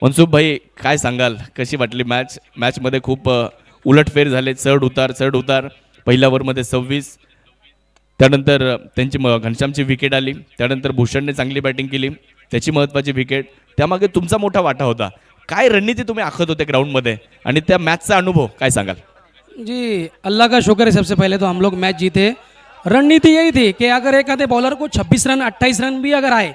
मनसुख भाई काय सांगाल, कशी वाटली मॅच? मॅचमध्ये खूप उलटफेर झाले, चढ उतार. पहिल्या ओव्हरमध्ये 26, त्यानंतर त्यांची घनश्यामची विकेट आली, त्यानंतर भूषणने चांगली बॅटिंग केली, त्याची महत्त्वाची विकेट, त्यामागे तुमचा मोठा वाटा होता. काय रणनीती तुम्ही आखत होते ग्राउंडमध्ये आणि त्या मॅचचा अनुभव काय सांगाल? जी अल्लाह का शुक्र है, सबसे पहले तो हम लोग मैच जीते। रणनीति यही थी कि अगर एक आधे बॉलर को 26 रन 28 रन भी अगर आए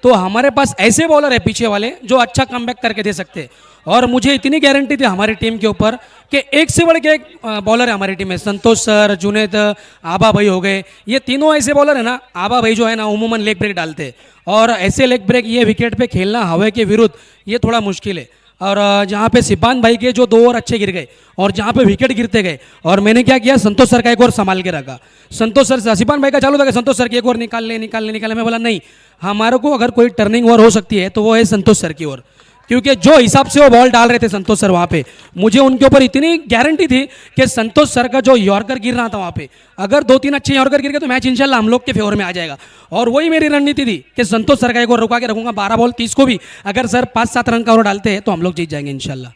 तो हमारे पास ऐसे बॉलर है पीछे वाले जो अच्छा कमबैक करके दे सकते हैं। और मुझे इतनी गारंटी थी हमारी टीम के ऊपर कि एक से बढ़ के एक बॉलर है हमारी टीम में। संतोष सर, जुनेद, आबा भाई हो गए, ये तीनों ऐसे बॉलर है ना। आबा भाई जो है ना उमूमन लेग ब्रेक डालते हैं, और ऐसे लेग ब्रेक ये विकेट पे खेलना हवा के विरुद्ध ये थोड़ा मुश्किल है। और जहाँ पे सिपान भाई के जो 2 ओवर अच्छे गिर गए और जहाँ पे विकेट गिरते गए, और मैंने क्या किया, संतोष सर का एक ओवर संभाल के रखा। संतोष सर, सिपान भाई का चालू था कि संतोष सर की एक ओवर निकाल ले। मैं बोला नहीं, हमारे को अगर कोई टर्निंग ओवर हो सकती है तो वो है संतोष सर की ओर, क्योंकि जो हिसाब से वो बॉल डाल रहे थे संतोष सर वहाँ पे, मुझे उनके ऊपर इतनी गारंटी थी कि संतोष सर का जो यॉर्कर गिर रहा था वहाँ पे, अगर 2-3 अच्छे यॉर्कर गिर गए तो मैच इंशाल्लाह हम लोग के फेवर में आ जाएगा। और वही मेरी रणनीति थी कि संतोष सर का एक ओवर रुका के रखूंगा, 12 बॉल 30 को भी अगर सर 5-7 रन का ओवर डालते हैं तो हम लोग जीत जाएंगे इंशाल्लाह।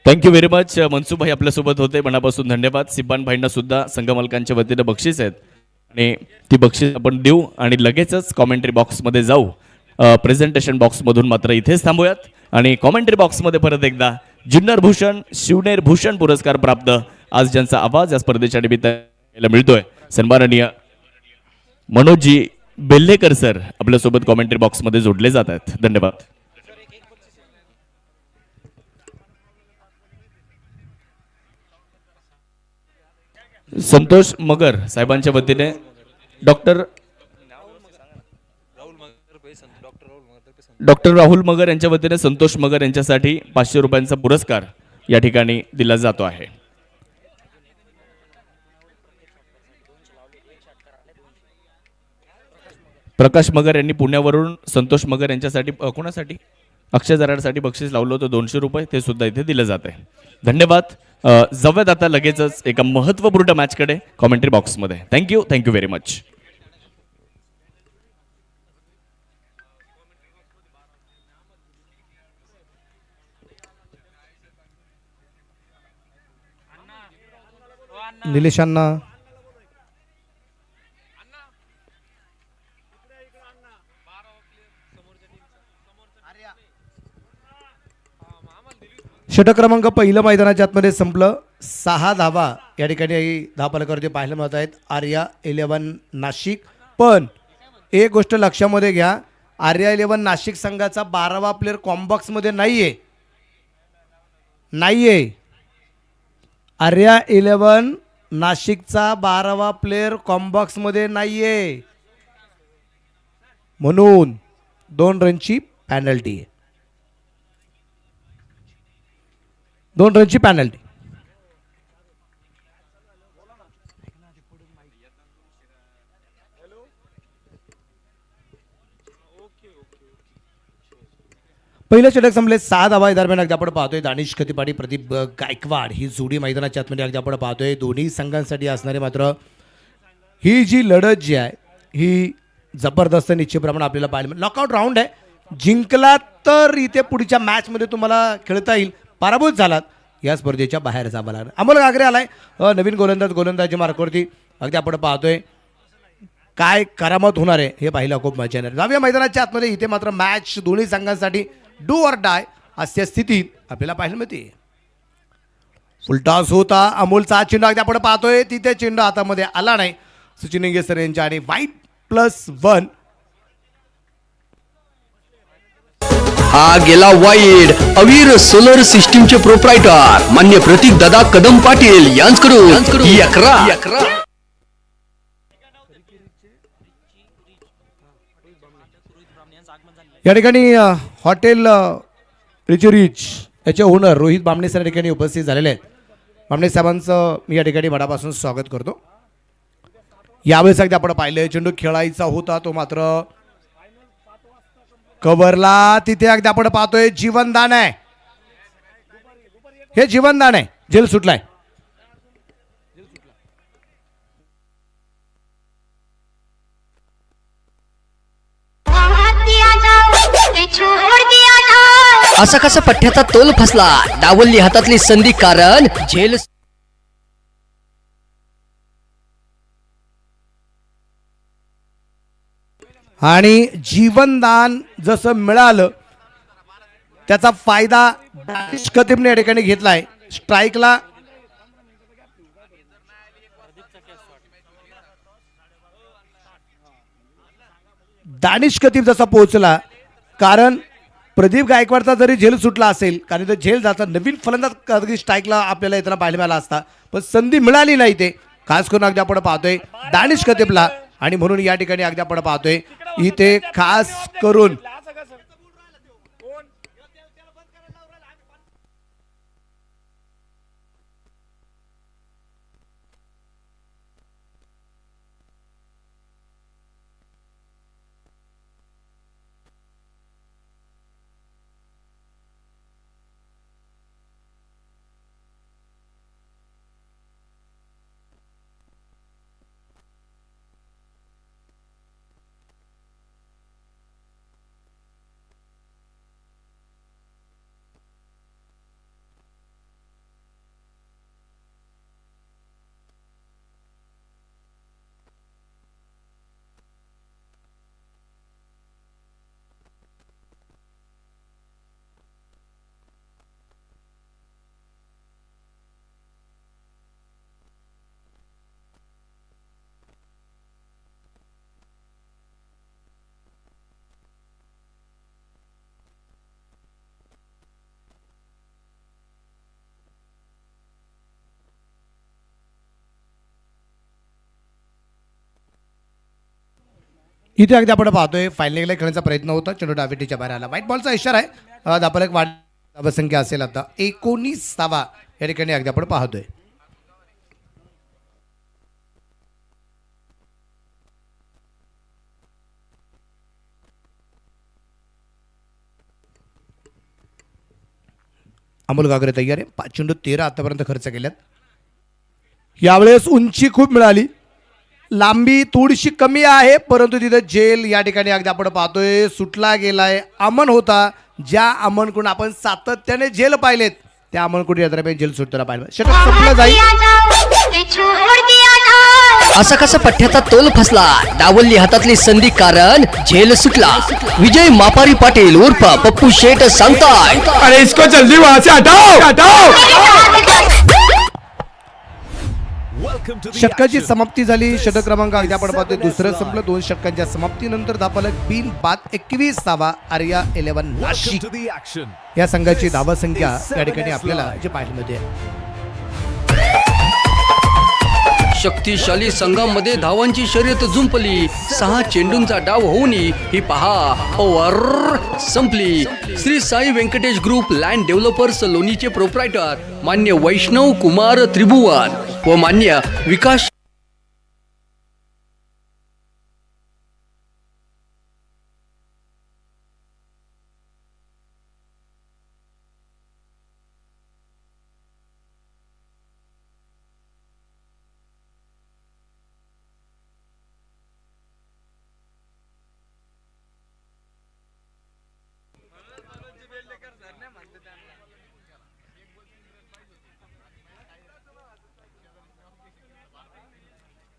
Thank you very much. मनसुख भाई आपल्यासोबत होते, मनापासून धन्यवाद। सिब्बान भाईंना सुद्धा संघमालकांच्या वतीने बक्षीस आहेत आणि ती बक्षीस आपण देऊ आणि लगेचच कॉमेंट्री बॉक्समध्ये जाऊ। प्रेझेंटेशन बॉक्समधून मात्र इथेच थांबूयात आणि कॉमेंट्री बॉक्समध्ये परत एकदा जुन्नर भूषण, शिवनेर भूषण पुरस्कार प्राप्त आज ज्यांचा आवाज या स्पर्धेच्या निमित्ताने मिळतोय, सन्माननीय मनोजजी बेल्लेकर सर आपल्यासोबत कॉमेंट्री बॉक्समध्ये जोडले जात आहेत। धन्यवाद। संतोष मगर साहेबांच्या वतीने डॉक्टर राहुल मगर यांच्या वतीने संतोष मगर यांच्यासाठी 500 रुपयांचा पुरस्कार या ठिकाणी दिला जातो आहे। प्रकाश मगर यांनी पुण्यावरून संतोष मगर यांच्यासाठी कोणासाठी अक्षय जराडसाठी बक्षीस लावलं होतं 200 रुपये, ते सुद्धा इथे दिलं जात आहे। धन्यवाद। जाऊयात आता लगेचच एका महत्त्वपूर्ण मॅचकडे कॉमेंट्री बॉक्समध्ये। Thank you very much. निलेशांना षटक क्रमांक पहिलं मैदानाच्या आतमध्ये संपलं। 6 धावा या ठिकाणी धावफलकावरती पाहायला मिळत आहेत आर्या 11 नाशिक। पण एक गोष्ट लक्षामध्ये घ्या, आर्या 11 नाशिक संघाचा 12वा प्लेअर कॉम्बॉक्समध्ये नाहीये। आर्या 11 नाशिकचा 12वा प्लेअर कॉम्बॉक्समध्ये नाहीये, म्हणून 2 रनची पॅनल्टी आहे। 2 रनची पॅनल्टी। पहिलं षटक संपले, 6 धावा दरम्यान अगदी आपण पाहतोय दानिश खतिपाडी, प्रदीप गायकवाड ही जोडी मैदानाच्या आतमध्ये अगदी आपण पाहतोय। दोन्ही संघांसाठी असणारे मात्र ही जी लढत जी आहे ही जबरदस्त निश्चितप्रमाणे आपल्याला पाहायला मिळेल। लॉकआउट राऊंड आहे, जिंकला तर इथे पुढच्या मॅचमध्ये तुम्हाला खेळता येईल, पराभूत झालात या स्पर्धेच्या बाहेर जावं लागणार। अमोल गागरे आलाय नवीन गोलंदाजी मार्कवरती, अगदी आपण पाहतोय काय करामत होणार आहे हे पाहिलं खूप मजा येणार। जाऊया मैदानाच्या आतमध्ये, इथे मात्र मॅच दोन्ही संघांसाठी डू ऑर डाय अशा स्थितीत आपल्याला पाहायला मिळते। फुलटॉस होता, अमोलचा चेंडू अगदी आपण पाहतोय, तिथे चेंडू हातामध्ये आला नाही सचिन इंगे सर यांच्या, आणि +1 हा गेला वाईड। अवीर सोलर सिस्टीमचे प्रोप्रायटर मान्य प्रतीक दादा कदम पाटील यांच्याकडून 11 या ठिकाणी हॉटेल रिच याचे ओनर रोहित बामणे सर या ठिकाणी उपस्थित झालेले आहेत। बामणे साहेबांचं मी या ठिकाणी मनापासून स्वागत करतो। यावेळेस अगदी आपण पाहिलं चेंडू खेळायचा होता, तो मात्र कव्हरला, तिथे अगदी आपण पाहतोय जीवनदान आहे, हे जीवनदान आहे, जेल सुटलाय। छोड़ दिया जाओ, छोड़ दिया जाओ। असा कसा पठ्याचा तोल फसला, डावलली हातातली संधी कारण झेल. आणि जीवनदान जसं मिळालं त्याचा फायदा दानिश खतीबने या ठिकाणी घेतलाय. स्ट्राईकला दानिश खतीब जसा पोहोचला, कारण प्रदीप गायकवाडचा जरी झेल सुटला असेल, कारण तो झेल जाता नवीन फलंदाज कधी स्ट्राईकला आपल्याला येताना पाहायला मिळाला असता, पण संधी मिळाली नाही. ते खास करून अगदी आपण पाहतोय दानिश खतीबला, आणि म्हणून या ठिकाणी अगदी आपण पाहतोय इथे खास करून इथे अगदी आपण पाहतोय फायनल खेळण्याचा प्रयत्न होता, चेंडू डावीटीच्या बाहेर आला. व्हाईट बॉलचा इशारा आहे. धापाला एक वाढ धावसंख्या असेल आता 19 धावा या ठिकाणी अगदी आपण पाहतोय. अमोल गागरे तयार आहे. 5 चेंडू 13 आतापर्यंत खर्च केल्यात. यावेळेस उंची खूप मिळाली, लांबी थोडीशी कमी आहे, परंतु तिथे झेल या ठिकाणी अगदी आपण पाहतोय सुटला गेलाय. अमन होता, ज्या अमनकडून आपण सातत्याने झेल पाहिलेत त्या अमनकडून या दरम्यान झेल सुटताना पाहिलं. षटक संपलं जाईल. असा कसा पठ्याचा तोल फसला, डावलली हातातली संधी कारण झेल सुटला. विजय मापारी पाटील उर्फ पप्पू शेठ सांगताय, अरे इसको जल्दी वहां से हटाओ हटाओ. षटकाची समाप्ती झाली. षटक क्रमांक अगदी आपण पाहतोय दुसरं संपलं. 2 षटकांच्या समाप्तीनंतर धापालक बिन बाद 21 धावा आर्या 11 नाशिक या संघाची धावा संख्या या ठिकाणी आपल्याला जे पाहायला मिळते. शक्तिशाली संघामध्ये धावांची शर्यत जुंपली. 6 चेंडूंचा डाव होऊनही ही पहा ओव्हर संपली. Shri Sai Venkatesh group land developers लोणीचे प्रोप्रायटर मान्य वैष्णव कुमार त्रिभुवन व मान्य विकास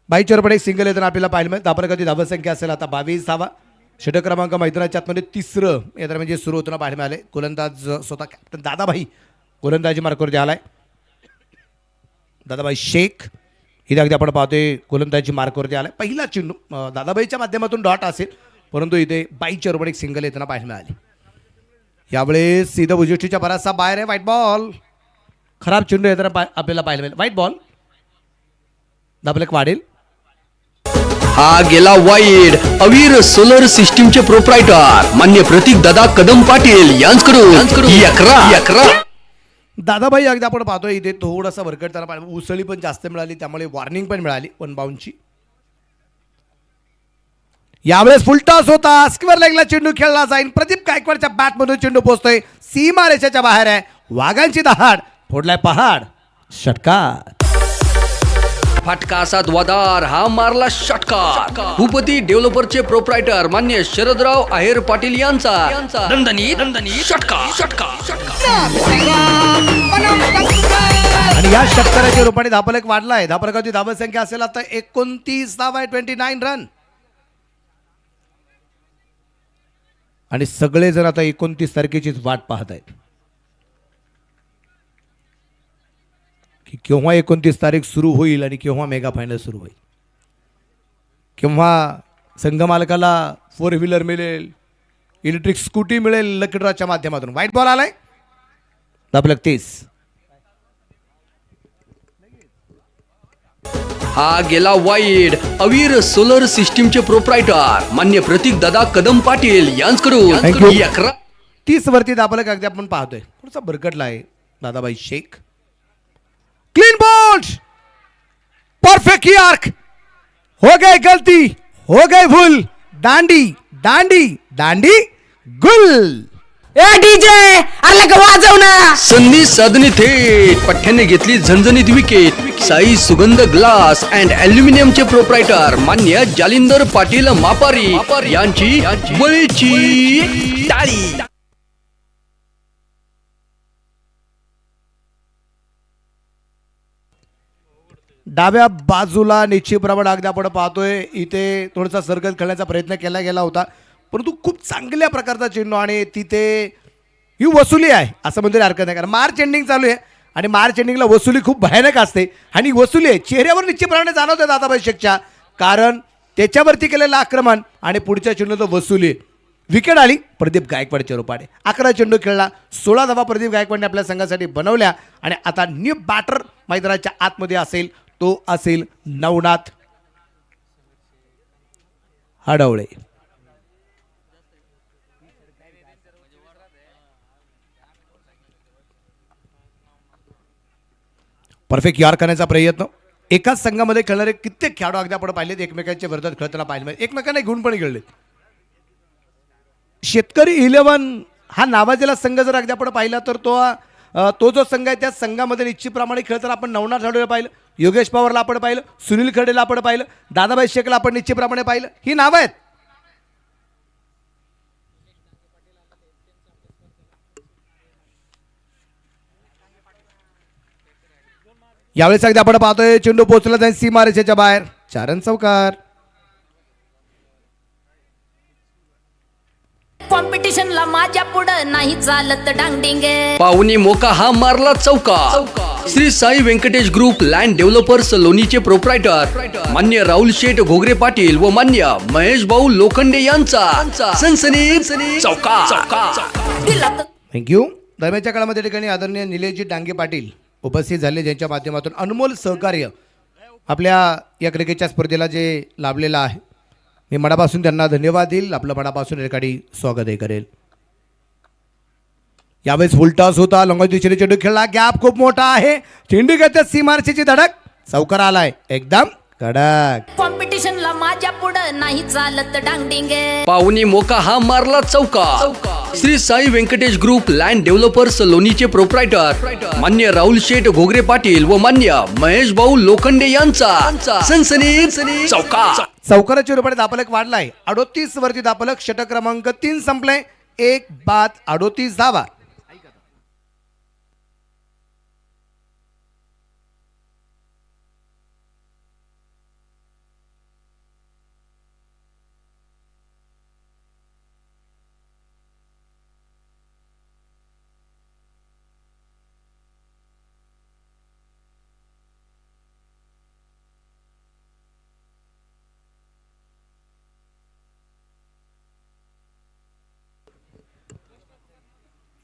बाई चोरपडे एक सिंगल येताना आपल्याला पाहिलं मिळेल. धापा कधी धावा संख्या असेल आता 22 धावा. षटक क्रमांक मैदानाच्या आतमध्ये तिसरं या दरम्यान जे सुरू होताना पाहायला मिळाले. गोलंदाज स्वतः कॅप्टन दादाभाई गोलंदाजी मार्कवरती आलाय. दादाभाई शेख इथे अगदी आपण पाहतोय गोलंदाजी मार्कवरती आलाय. पहिला चेंडू दादाभाईच्या माध्यमातून डॉट असेल, परंतु इथे बाई चोरपडे एक सिंगल येताना पाहायला मिळाली. यावेळेस सीधा उजेष्टीच्या बराचसा बाहेर आहे. व्हाईट बॉल, खराब चेंडू येताना आपल्याला पाहायला मिळेल. व्हाईट बॉल, धापलेक वाढेल. हा गेला वाईड. अवीर सोलर सिस्टीमचे प्रोप्रायटर मान्य प्रतीक दादा कदम पाटील यांच्याकडून 11. दादाभाई अगदी आपण पाहतोय इथे थोडासा भरकटताना पाहिलं. उसळी पण जास्त मिळाली, त्यामुळे वॉर्निंग पण मिळाली 1 बाउंडची. यावेळेस फुलटॉस होता. स्क्वेअर लेगला चेंडू खेळला जाईल. प्रदीप गायकवाडच्या बॅटमधून चेंडू पोहोचतोय, सीमा रेषेच्या बाहेर आहे. वाघांची दहाड, फोडलाय पहाड, षटकार. फाटका असा द्वादार हा मारला षटकार. भूपती डेव्हलपरचे प्रोप्रायटर मान्य शरदराव आहेर पाटील यांचा दणदणीत षटकार. आणि या षटकाराच्या रूपाने धापलक वाढलाय. धापलकाची धावसंख्या असेल आता 29 धावा आहे, 29 रन. आणि सगळे जण आता 29 तारखेचीच वाट पाहत आहेत की केव्हा 29 तारीख सुरू होईल आणि केव्हा मेगा फायनल सुरू होईल, केव्हा संघ मालकाला 4 व्हीलर मिळेल, इलेक्ट्रिक स्कूटी मिळेल लकी ड्रॉच्या माध्यमातून. व्हाईट बॉल आलाय. धापलक 30. हा गेला वाईड. अवीर सोलर सिस्टीमचे प्रोप्रायटर मान्य प्रतीक दादा कदम पाटील Thank you. यांच्याकडून 30 वरती धापलक अगदी आपण पाहतोय. थोडासा भरकटला आहे Dadabai Shaikh. Clean bowled, perfect yorker. हो गई गलती, हो गई भूल. दांडी दांडी दांडी गुल. ए डीजे अलग वाजव ना. संधी साधणी थेट पठ्ठ्याने घेतली झणझणीत विकेट. साई सुगंध ग्लास अँड अल्युमिनियमचे प्रोप्रायटर मान्य जालिंदर पाटील मापारी यांची बळीची टाळी. डाव्या बाजूला निश्चितप्रमाणे अगदी आपण पाहतोय इथे थोडासा सर्कल खेळण्याचा प्रयत्न केला गेला होता, परंतु खूप चांगल्या प्रकारचा चेंडू आणि तिथे ही वसुली आहे असं म्हणजे हरकत नाही. कारण मार्च एंडिंग चालू आहे आणि मार्च एंडिंगला वसुली खूप भयानक असते आणि वसुली आहे चेहऱ्यावर निश्चितप्रमाणे जाणवते दादाबाई शेखच्या, कारण त्याच्यावरती केलेलं आक्रमण आणि पुढच्या चेंडूचं वसुली. विकेट आली प्रदीप गायकवाडच्या रूपाने. 11 चेंडू खेळला, 16 धावा प्रदीप गायकवाडने आपल्या संघासाठी बनवल्या आणि आता न्यू बॅटर मैदानाच्या आतमध्ये असेल, तो असेल नवनाथ हडवळे. परफेक्ट यार करण्याचा प्रयत्न. एकाच संघामध्ये खेळणारे कित्येक खेळाडू अगदी आपण पाहिलेत एकमेकांच्या विरोधात खेळताना पाहिले, एकमेकांना घेऊन पण खेळलेत. शेतकरी 11 हा नावाजेला संघ जर अगदी आपण पाहिला तर तो जो संघ आहे त्या संघामध्ये निश्चितप्रमाणे खेळताना आपण नवनाथ हडवळेला पाहिलं, योगेश पवारला आपण पाहिलं, सुनील खडेला आपण पाहिलं, दादाबाई शेखला आपण निश्चितप्रमाणे पाहिलं. ही नावं आहेत. यावेळेस अगदी आपण पाहतोय चेंडू पोहोचला जाईल सीमारेषेच्या बाहेर. 4 रन चौकार. कॉम्पिटिशनला माझ्या पुढं नाही चालत डांगडिंग. पाहुणी मोका हा मारला चौका. Shri Sai Venkatesh group land developers लोणीचे प्रोप्रायटर मान्य राहुल शेठ घोगरे पाटील व मान्य महेश भाऊ लोखंडे यांचा सनसनी चौका. थँक्यू. दरम्यानच्या काळामध्ये ठिकाणी आदरणीय निलेशजी डांगे पाटील उपस्थित झाले, ज्यांच्या माध्यमातून अनमोल सहकार्य आपल्या या क्रिकेटच्या स्पर्धेला जे लाभलेलं आहे. मी मनापासून त्यांना धन्यवाद देईल, आपलं मनापासून एखादी स्वागतही करेल. यावेळेस फुलटॉस होता, लंगोटी दिशेने चेंडू खेळला, गॅप खूप मोठा आहे, चेंडू घेते सीमारेषेची धडक, चौकार आलाय एकदम कडक. कॉम्पिटिशनला माझ्या पुढं नाही चालत डांगडिंग. पाहुणी मोका हा मारला चौका. Shri Sai Venkatesh group land developers लोणीचे प्रोप्रायटर मान्य राहुल शेठ घोगरे पाटील व मान्य महेश भाऊ लोखंडे यांचा सनसनी चौका. चौकाराच्या रूपाने दापलक वाढलाय. 38 वरती दापलक. षटक क्रमांक 3 संपले. 1 बाद 38 धावा.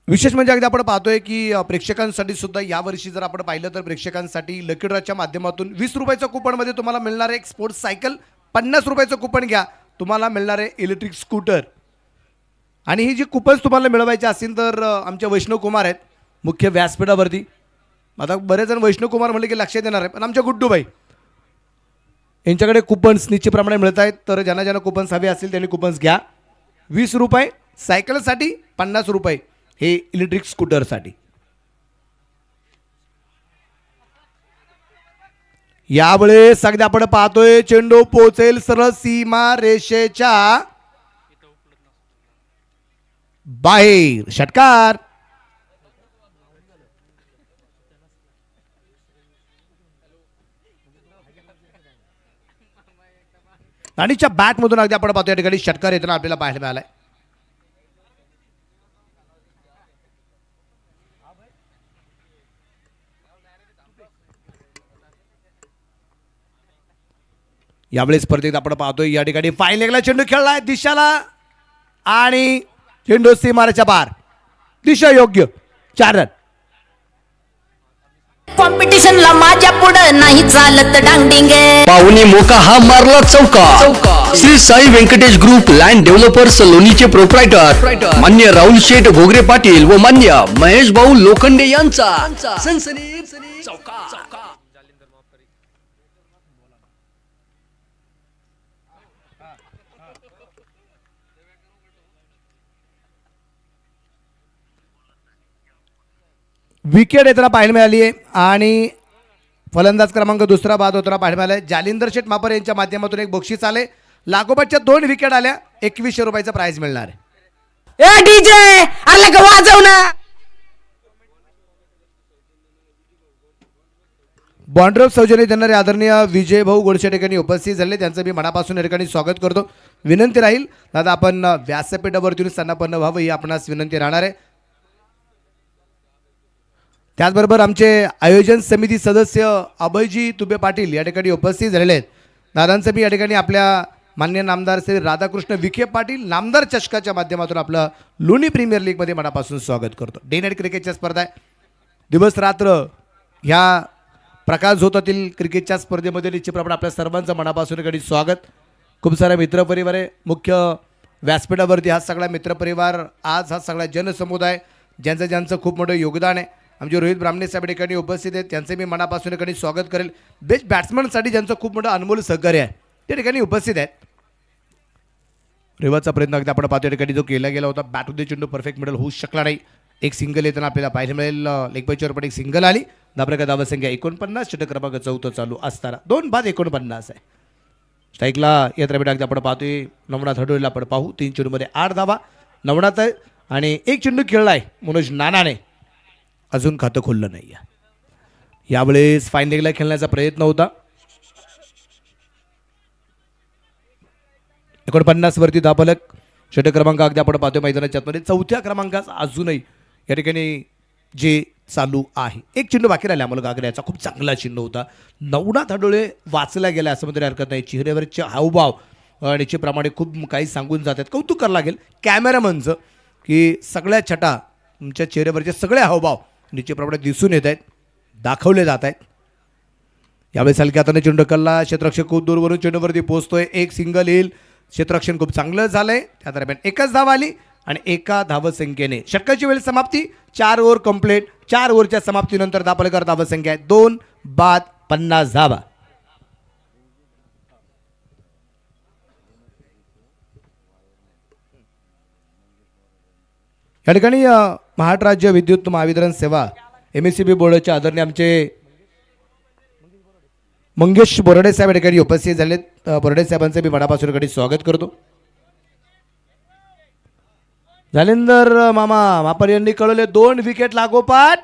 विशेष म्हणजे अगदी आपण पाहतोय की प्रेक्षकांसाठी सुद्धा यावर्षी जर आपण पाहिलं तर प्रेक्षकांसाठी लकी ड्रॉच्या माध्यमातून 20 रुपयाच्या कुपनमध्ये तुम्हाला मिळणार आहे एक स्पोर्ट्स सायकल, 50 रुपयाचं कुपन घ्या तुम्हाला मिळणार आहे इलेक्ट्रिक स्कूटर. आणि ही जी कुपन्स तुम्हाला मिळवायची असतील तर आमच्या वैष्णव कुमार आहेत मुख्य व्यासपीठावरती. आता बरेच जण वैष्णव कुमार म्हणले की लक्षात येणार आहे, पण आमच्या गुड्डूबाई यांच्याकडे कुपन्स निश्चितप्रमाणे मिळत आहेत. तर ज्यांना ज्यांना कुपन्स हवे असतील त्यांनी कुपन्स घ्या. 20 रुपये सायकलसाठी, 50 रुपये हे इलेक्ट्रिक स्कूटरसाठी. यावेळेस अगदी आपण पाहतोय चेंडू पोहोचेल सरळ सीमा रेषेच्या बाहेर. षटकार. दानिशच्या बॅट मधून अगदी आपण पाहतोय या ठिकाणी षटकार येताना आपल्याला पाहायला मिळालाय. यावेळी स्पर्धेत आपण पाहतोय या ठिकाणी फाईन लेगला चेंडू खेळलाय दिशाला आणि चेंडू सीमारेच्या बाहेर. दिशा योग्य. 4 रन. कॉम्पिटिशनला माझ्या पुढं नाही चालत डांगडिंग. पाहुणी मोका हा मारला चौका. Shri Sai Venkatesh group land developers लोणीचे प्रोप्रायटर मान्य राहुल शेठ घोगरे पाटील व मान्य महेश भाऊ लोखंडे यांचा सनसनीत चौका. विकेट येताना पाहायला मिळाली आहे आणि फलंदाज क्रमांक दुसरा बाद होताना पाहायला मिळाला आहे. जालिंदर शेठ मापर यांच्या माध्यमातून एक बक्षीस आले. लागोपाठच्या 2 विकेट आल्या. 2100 रुपयाचा प्राइज मिळणार आहे. ए डीजे अरे लगा वाजव ना. बॉन्ड्रॉप सौजन्य देणारे आदरणीय विजय भाऊ गोडसे ठिकाणी उपस्थित झाले. त्यांचं मी मनापासून या ठिकाणी स्वागत करतो. विनंती राहील दादा आपण व्यासपीठावरती स्थानापन्न व्हावं ही आपणास विनंती राहणार आहे. त्याचबरोबर आमचे आयोजन समिती सदस्य अभयजी तुबे पाटील या ठिकाणी उपस्थित झालेले आहेत. दादांचं मी या ठिकाणी आपल्या मान्य नामदार श्री राधाकृष्ण विखे पाटील नामदार चषकाच्या माध्यमातून आपलं लोणी प्रीमियर लीगमध्ये मनापासून स्वागत करतो. डे नाईट क्रिकेटच्या स्पर्धा आहे. दिवस रात्र ह्या प्रकाश होतातील क्रिकेटच्या स्पर्धेमध्ये निश्चितप्रमाणे आपल्या सर्वांचं मनापासून या ठिकाणी स्वागत. खूप सारे मित्रपरिवार आहे. मुख्य व्यासपीठावरती हा सगळा मित्रपरिवार आज हा सगळा जनसमुदाय ज्यांचं खूप मोठं योगदान आहे. आमचे रोहित ब्राह्मणे साहेब ठिकाणी उपस्थित आहेत. त्यांचे मी मनापासून ठिकाणी स्वागत करेल. बेस्ट बॅट्समनसाठी ज्यांचं खूप मोठं अनमोल सहकार्य आहे त्या ठिकाणी उपस्थित आहेत. रेवाचा प्रयत्न अगदी आपण पाहतो ठिकाणी जो केला गेला होता. बॅट उद्या चेंडू परफेक्ट मिडल होऊ शकला नाही. एक सिंगल येताना आपल्याला पाहायला मिळेल. लेग बायच्या पण एक सिंगल आली. दाबरेका धावा संख्या 49. षटक क्रमांक 4 चालू असताना 2 बाद 49 आहे. स्ट्राईकला येत्या बेटा अगदी आपण पाहतोय नवनाथ हडोळीला आपण पाहू. 3 चेंडूमध्ये 8 धावा नवनाथ आहे आणि एक चेंडू खेळलाय मनोज नानाने. अजून खातं खोललं नाही. यावेळेस फाईन लेगला खेळण्याचा प्रयत्न होता. 49 वरती धापलक. षटक क्रमांक अगदी आपण पाहतोय मैदानाच्या आतमध्ये 4थ्या क्रमांकाचा अजूनही या ठिकाणी जे चालू आहे. एक चेंडू बाकी राहिला अमोल गागऱ्याचा. खूप चांगला चेंडू होता. नवनाथ हडोळे वाचला गेला असं म्हणतरी हरकत नाही. चेहऱ्यावरचे हावभाव निश्चितप्रमाणे खूप काही सांगून जातात. कौतुक करावं लागेल कॅमेरामनचं की सगळ्या छटा तुमच्या चेहऱ्यावरचे सगळे हावभाव निश्चितप्रमाणे दिसून येत आहेत दाखवले जात आहेत. यावेळेस हलक्या हाताने चेंडू कल्ला. क्षेत्ररक्षक खूप दूरवरून चेंडूवरती पोहोचतोय. एक सिंगल येईल. क्षेत्ररक्षण खूप चांगलं झालंय. त्या दरम्यान एकच धाव आली आणि 1 धावसंख्येने षटकाची वेळ समाप्ती. 4 ओव्हर कंप्लीट. 4 ओव्हरच्या समाप्तीनंतर दापलेकर धावसंख्या आहे 2 बाद 50 धावा. या ठिकाणी महाराष्ट्र राज्य विद्युत महावितरण सेवा MSCB बोर्डाचे आदरणीय आमचे मंगेश बोराडे साहेब या ठिकाणी उपस्थित झालेत. बोराडे साहेबांचं मी मनापासून या ठिकाणी स्वागत करतो. जालिंदर मामा मापर यांनी कळवले 2 विकेट लागोपाठ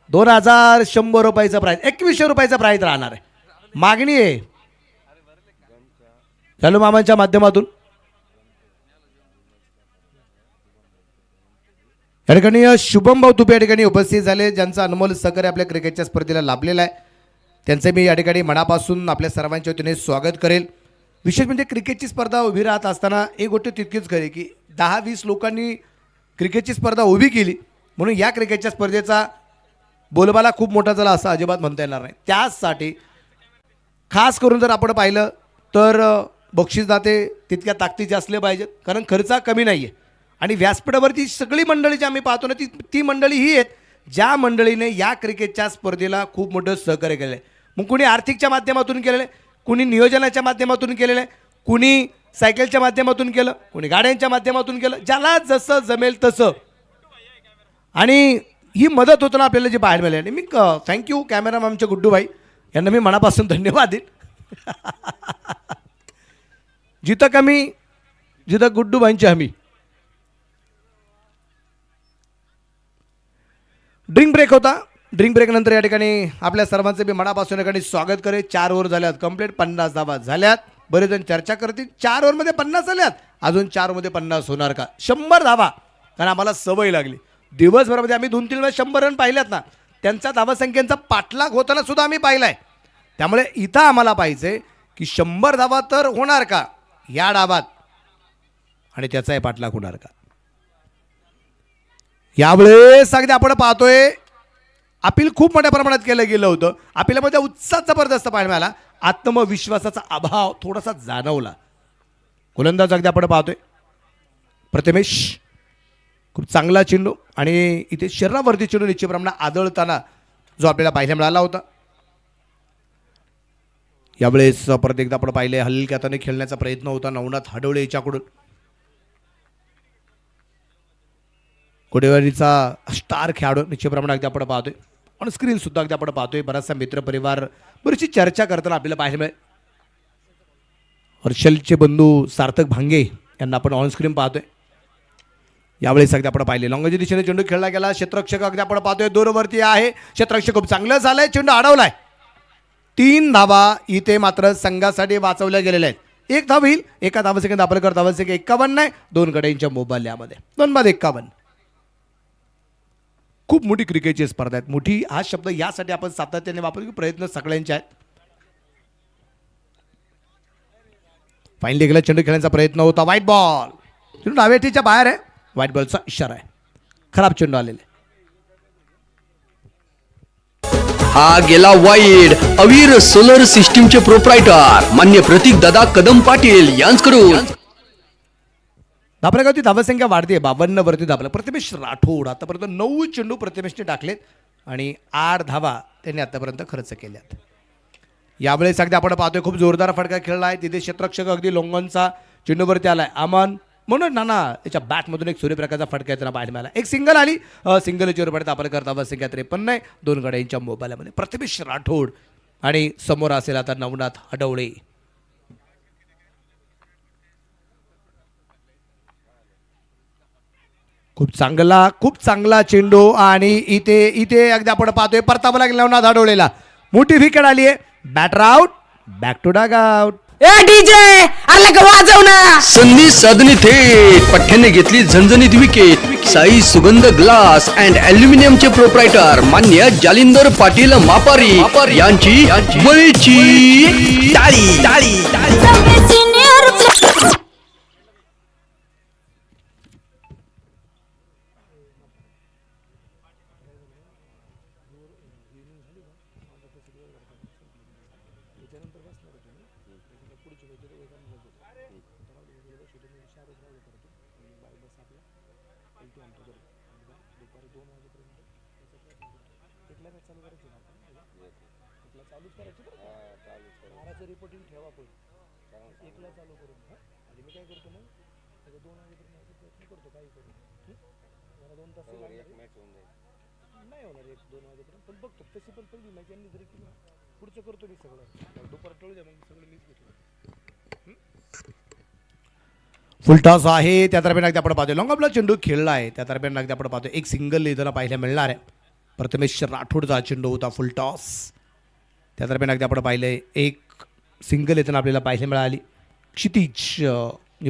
2100 रुपयाचा प्राइज 2100 रुपयाचा प्राइज राहणार आहे. मागणी आहे चालू मामांच्या माध्यमातून. या ठिकाणी शुभम भाऊ तुपे या ठिकाणी उपस्थित झाले ज्यांचा अनमोल सहकार्य आपल्या क्रिकेटच्या स्पर्धेला लाभलेला आहे. त्यांचे मी या ठिकाणी मनापासून आपल्या सर्वांच्या वतीने स्वागत करेल. विशेष म्हणजे क्रिकेटची स्पर्धा उभी राहत असताना एक गोष्ट तितकीच खरी की 10-20 लोकांनी क्रिकेटची स्पर्धा उभी केली म्हणून या क्रिकेटच्या स्पर्धेचा बोलबाला खूप मोठा झाला असं अजिबात म्हणता येणार नाही. त्यासाठी खास करून जर आपण पाहिलं तर बक्षीसदाते तितक्या ताकदीचे असले पाहिजेत कारण खर्च कमी नाही आहे. आणि व्यासपीठावरती सगळी मंडळी जी आम्ही पाहतो ना ती मंडळी ही आहेत ज्या मंडळीने या क्रिकेटच्या स्पर्धेला खूप मोठं सहकार्य केलं आहे. मग कुणी आर्थिकच्या माध्यमातून केलेलं आहे, कुणी नियोजनाच्या माध्यमातून केलेलं आहे, कुणी सायकलच्या माध्यमातून केलं, कुणी गाड्यांच्या माध्यमातून केलं, ज्याला जसं जमेल तसं. आणि ही मदत होताना आपल्याला जी पाहायला मिळाली. आणि मी थँक्यू कॅमेरामॅन आमचे गुड्डूभाई यांना मी मनापासून धन्यवाद देईन. जिथं कमी जिथं गुड्डूबाईंची हमी. ड्रिंक ब्रेक होता. ड्रिंक ब्रेक नंतर या ठिकाणी आपल्या सर्वांचे मी मनापासून या ठिकाणी स्वागत करे. 4 ओव्हर झाल्यात कंप्लीट, 50 धावा झाल्यात. बरेच जण चर्चा करतील 4 ओव्हरमध्ये 50 झाल्यात, अजून 4 मध्ये 50 होणार का? 100 धावा, कारण आम्हाला सवय लागली. दिवसभरामध्ये आम्ही 2-3 वेळा 100 रन पाहिल्यात ना, त्यांचा धावासंख्येचा पाठलाग होताना सुद्धा आम्ही पाहिलाय. त्यामुळे इथं आम्हाला पाहिजे की 100 धावा तर होणार का या डावात, आणि त्याचाही पाठलाग होणार का. यावेळेस अगदी आपण पाहतोय अपील खूप मोठ्या प्रमाणात केलं गेलं होतं. अपीलामध्ये उत्साह जबरदस्त पाहायला मिळाला. आत्मविश्वासाचा अभाव थोडासा जाणवला. गोलंदाज अगदी आपण पाहतोय प्रथमेश, खूप चांगला चेंडू, आणि इथे शरीरावरती चेंडू निश्चित प्रमाणात आदळताना जो आपल्याला पाहायला मिळाला होता. यावेळेस परत एकदा आपण पाहिले हलक्या हाताने खेळण्याचा प्रयत्न होता नवनाथ हडवळे याच्याकडून. कोडेवाडीचा स्टार खेळाडू निश्चित प्रमाणात अगदी आपण पाहतोय. ऑन स्क्रीन सुद्धा अगदी आपण पाहतोय बराचसा मित्रपरिवार बरीचशी चर्चा करताना आपल्याला पाहायला मिळेल. हर्षलचे बंधू सार्थक भांगे यांना आपण ऑन स्क्रीन पाहतोय. यावेळेस अगदी आपण पाहिले लॉंगच्या दिशेने चेंडू खेळला गेला. क्षेत्ररक्षक अगदी आपण पाहतोय दूरवरती आहे. क्षेत्ररक्षक खूप चांगलं झालंय, चेंडू अडवलाय. 3 धावा इथे मात्र संघासाठी वाचवल्या गेलेल्या आहेत. 1 धाव होईल. एका धावसेकंद आपल्याकडे धावसेकंद 51 नाही, 2 गड्यांच्या मोबाईलमध्ये 2-51. खूप मोठी क्रिकेटची स्पर्धा आहेत. मोठी हा शब्द यासाठी आपण सातत्याने वापरतो की प्रयत्न सगळ्यांचे आहेत. फाईनली गेला चेंडू खेळण्याचा प्रयत्न होता. व्हाईट बॉल, चेंडू डाव्याटीच्या बाहेर आहे. व्हाईट बॉलचा इशारा आहे. खराब चेंडू आलेले. हा गेला वाईड. अवीर सोलर सिस्टीमचे प्रोप्रायटर मान्य प्रतीक दादा कदम पाटील यांच्याकडून. धापरेगावची धावसंख्या वाढते. 52 वरती धावला प्रथमेश राठोड. आतापर्यंत 9 चेंडू प्रथमेशने टाकलेत आणि 8 धावा त्यांनी आतापर्यंत खर्च केल्यात. यावेळेस अगदी आपण पाहतोय खूप जोरदार फटका खेळला आहे. तिथे क्षेत्ररक्षक अगदी लोंगनचा चेंडूवरती आलाय. अमन म्हणून नाना त्याच्या बॅटमधून एक सूर्यप्रकाशचा फटका येताना पाहायला मिळाला. एक सिंगल आली. सिंगल चेंडू पडत आपण करता धावसंख्या 53 आहे. 2 गड्यांच्या मोबाईलमध्ये प्रथमेश राठोड आणि समोर असेल आता नवनाथ हडवळे. खूप चांगला चेंडू, आणि इथे अगदी आपण पाहतोय परतावा लागला नवनाथ हडवळेला. मोठी विकेट आली आहे. Batter out, back to dugout. ए डीजे अरे लगा वाजव ना. संधी साधणी थेट पठ्ठ्याने घेतली झणझणीत विकेट. साई सुगंध ग्लास अँड अल्युमिनियमचे प्रोप्रायटर मान्य जालिंदर पाटील मापारी यांची बळीची टाळी. फुलटॉस आहे. त्या दरम्यान अगदी आपण पाहतोय लॉंग ऑफला चेंडू खेळला आहे. त्या दरम्यान अगदी आपण पाहतोय एक सिंगल इथं पाहायला मिळणार आहे. प्रथमेश राठोडचा चेंडू होता फुलटॉस. त्या दरम्यान अगदी आपण पाहिलंय एक सिंगल येताना आपल्याला पाहायला मिळाली. क्षितिज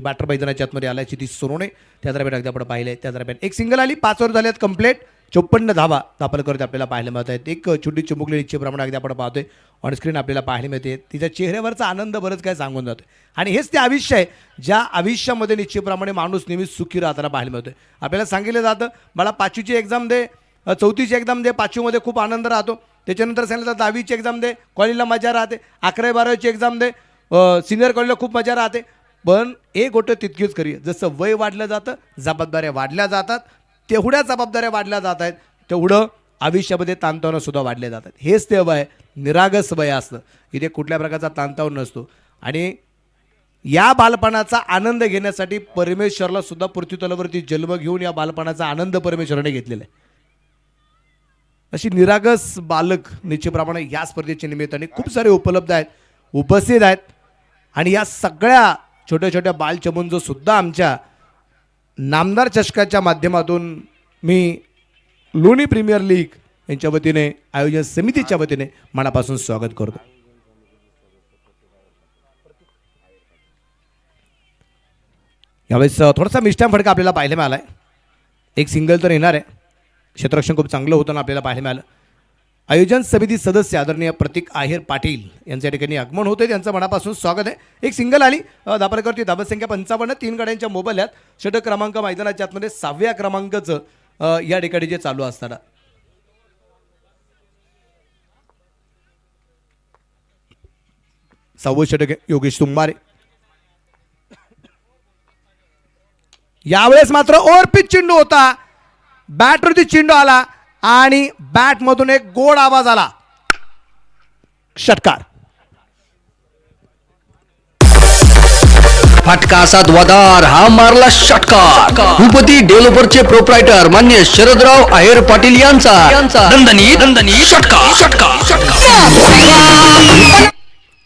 बॅटर मैदानाच्या आतमध्ये आला क्षितिज सोनवणे. त्या दरम्यान अगदी आपण पाहिलंय त्या दरम्यान एक सिंगल आली. 5 ओव्हर झाल्यात कंप्लीट. 54 धावा दापलकरते आपल्याला पाहायला मिळत आहेत. एक छोटी चिमुकली इच्छे प्रमाणे अगदी आपण पाहतोय ऑन स्क्रीन आपल्याला पाहायला मिळते. तिच्या चेहऱ्यावरचा आनंद बरंच काय सांगून जातोय. आणि हेच ते आयुष्य आहे ज्या आयुष्यामध्ये निश्चितप्रमाणे माणूस नेहमीच सुखी राहताना पाहायला मिळतोय. आपल्याला सांगितलं जातं मला 5वीची एक्झाम दे, 4थीची एक्झाम दे. 5वीमध्ये खूप आनंद राहतो. त्याच्यानंतर सांगितलं जातं 10वीची एक्झाम दे, कॉलेजला मजा राहते. 11वी-12वीची एक्झाम दे, सिनियर कॉलेजला खूप मजा राहते. पण एक गोष्ट तितकीच खरी, जसं वय वाढलं जातं जबाबदाऱ्या वाढल्या जातात. तेवढ्या जबाबदाऱ्या वाढल्या जात आहेत तेवढं आयुष्यामध्ये ताणतणाव सुद्धा वाढले जातात. हेच ते वय निरागस वय असतं. इथे कुठल्या प्रकारचा ताणतणाव नसतो. आणि या बालपणाचा आनंद घेण्यासाठी परमेश्वरला सुद्धा पृथ्वीतलावरती जन्म घेऊन या बालपणाचा आनंद परमेश्वराने घेतलेला आहे. अशी निरागस बालक निश्चितप्रमाणे या स्पर्धेच्या निमित्ताने खूप सारे उपलब्ध आहेत, उपस्थित आहेत. आणि या सगळ्या छोट्या छोट्या बालचमूंचं सुद्धा आमच्या नामदार चषकाच्या माध्यमातून मी लोणी प्रीमियर लीग यांच्या वतीने आयोजन समितीच्या वतीने मनापासून स्वागत करतो. यावेळेस थोडासा मिष्टाम फटका आपल्याला पाहायला मिळाला आहे. एक सिंगल तर येणार आहे. क्षेत्ररक्षण खूप चांगलं होतं आपल्याला पाहायला मिळालं. आयोजन समिती सदस्य आदरणीय प्रतीक आहेर पाटील यांच्या ठिकाणी आगमन होते, त्यांचं मनापासून स्वागत आहे. एक सिंगल आली धापरेकरती धावत संख्या 55, 3 गाड्यांच्या मोबाईलात. षटक क्रमांक मैदानाच्या आतमध्ये 6व्या क्रमांकाचं या ठिकाणी जे चालू असताना 6वं षटक आहे योगेश तुंबारे. यावेळेस मात्र ओव्हरपिच चेंडू होता, बॅटवरती चेंडू आला आणि बॅटमधून एक गोड आवाज आला, षटकार. फटका असा धुवाधार हा मारला षटकार. भूपती डेव्हलपरचे प्रोप्रायटर मान्य शरदराव आहेर पाटील यांचा दणदणी षटकार.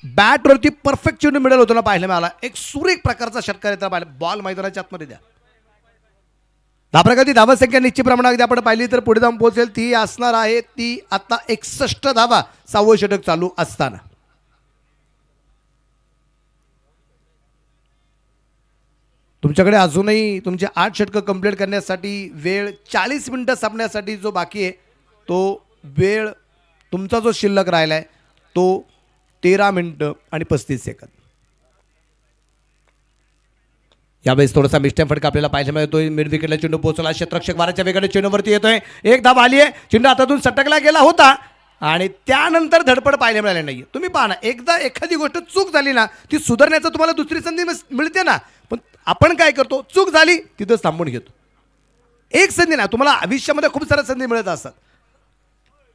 बॅटवरती परफेक्ट चेंडू मिळाला होता पाहायला मिळाला. एक सुरेख प्रकारचा षटकार येतात पाहिला. बॉल मैदानाच्या आतमध्ये द्या. धापरेकरती धावा संख्या निश्चित प्रमाणात आपण पाहिली तर पुढे जाऊन पोहोचेल ती असणार आहे ती आता 61 धावा 6वं षटक चालू असताना. तुमच्याकडे अजूनही तुमचे 8 षटकं कंप्लीट करण्यासाठी वेळ 40 मिनिटं संपण्यासाठी जो बाकी आहे तो वेळ तुमचा जो शिल्लक राहिला आहे तो 13 मिनिटं आणि 35 सेकंद. यावेळेस थोडासा मिस्टेक फटका आपल्याला पाहायला मिळतोय. मिड विकेटला चेंडू पोहोचला. क्षेत्ररक्षक वाराच्या वेगाने चेंडूवरती येतोय. एक धाव आली आहे. चेंडू हातातून सटकला गेला होता आणि त्यानंतर धडपड पाहायला मिळाली नाही. तुम्ही पहा ना, एकदा एखादी गोष्ट चूक झाली ना ती सुधारण्याचं तुम्हाला दुसरी संधी मिळते ना. पण आपण काय करतो, चूक झाली तिथंच थांबून घेतो. एक संधी ना, तुम्हाला आयुष्यामध्ये खूप साऱ्या संधी मिळत असतात.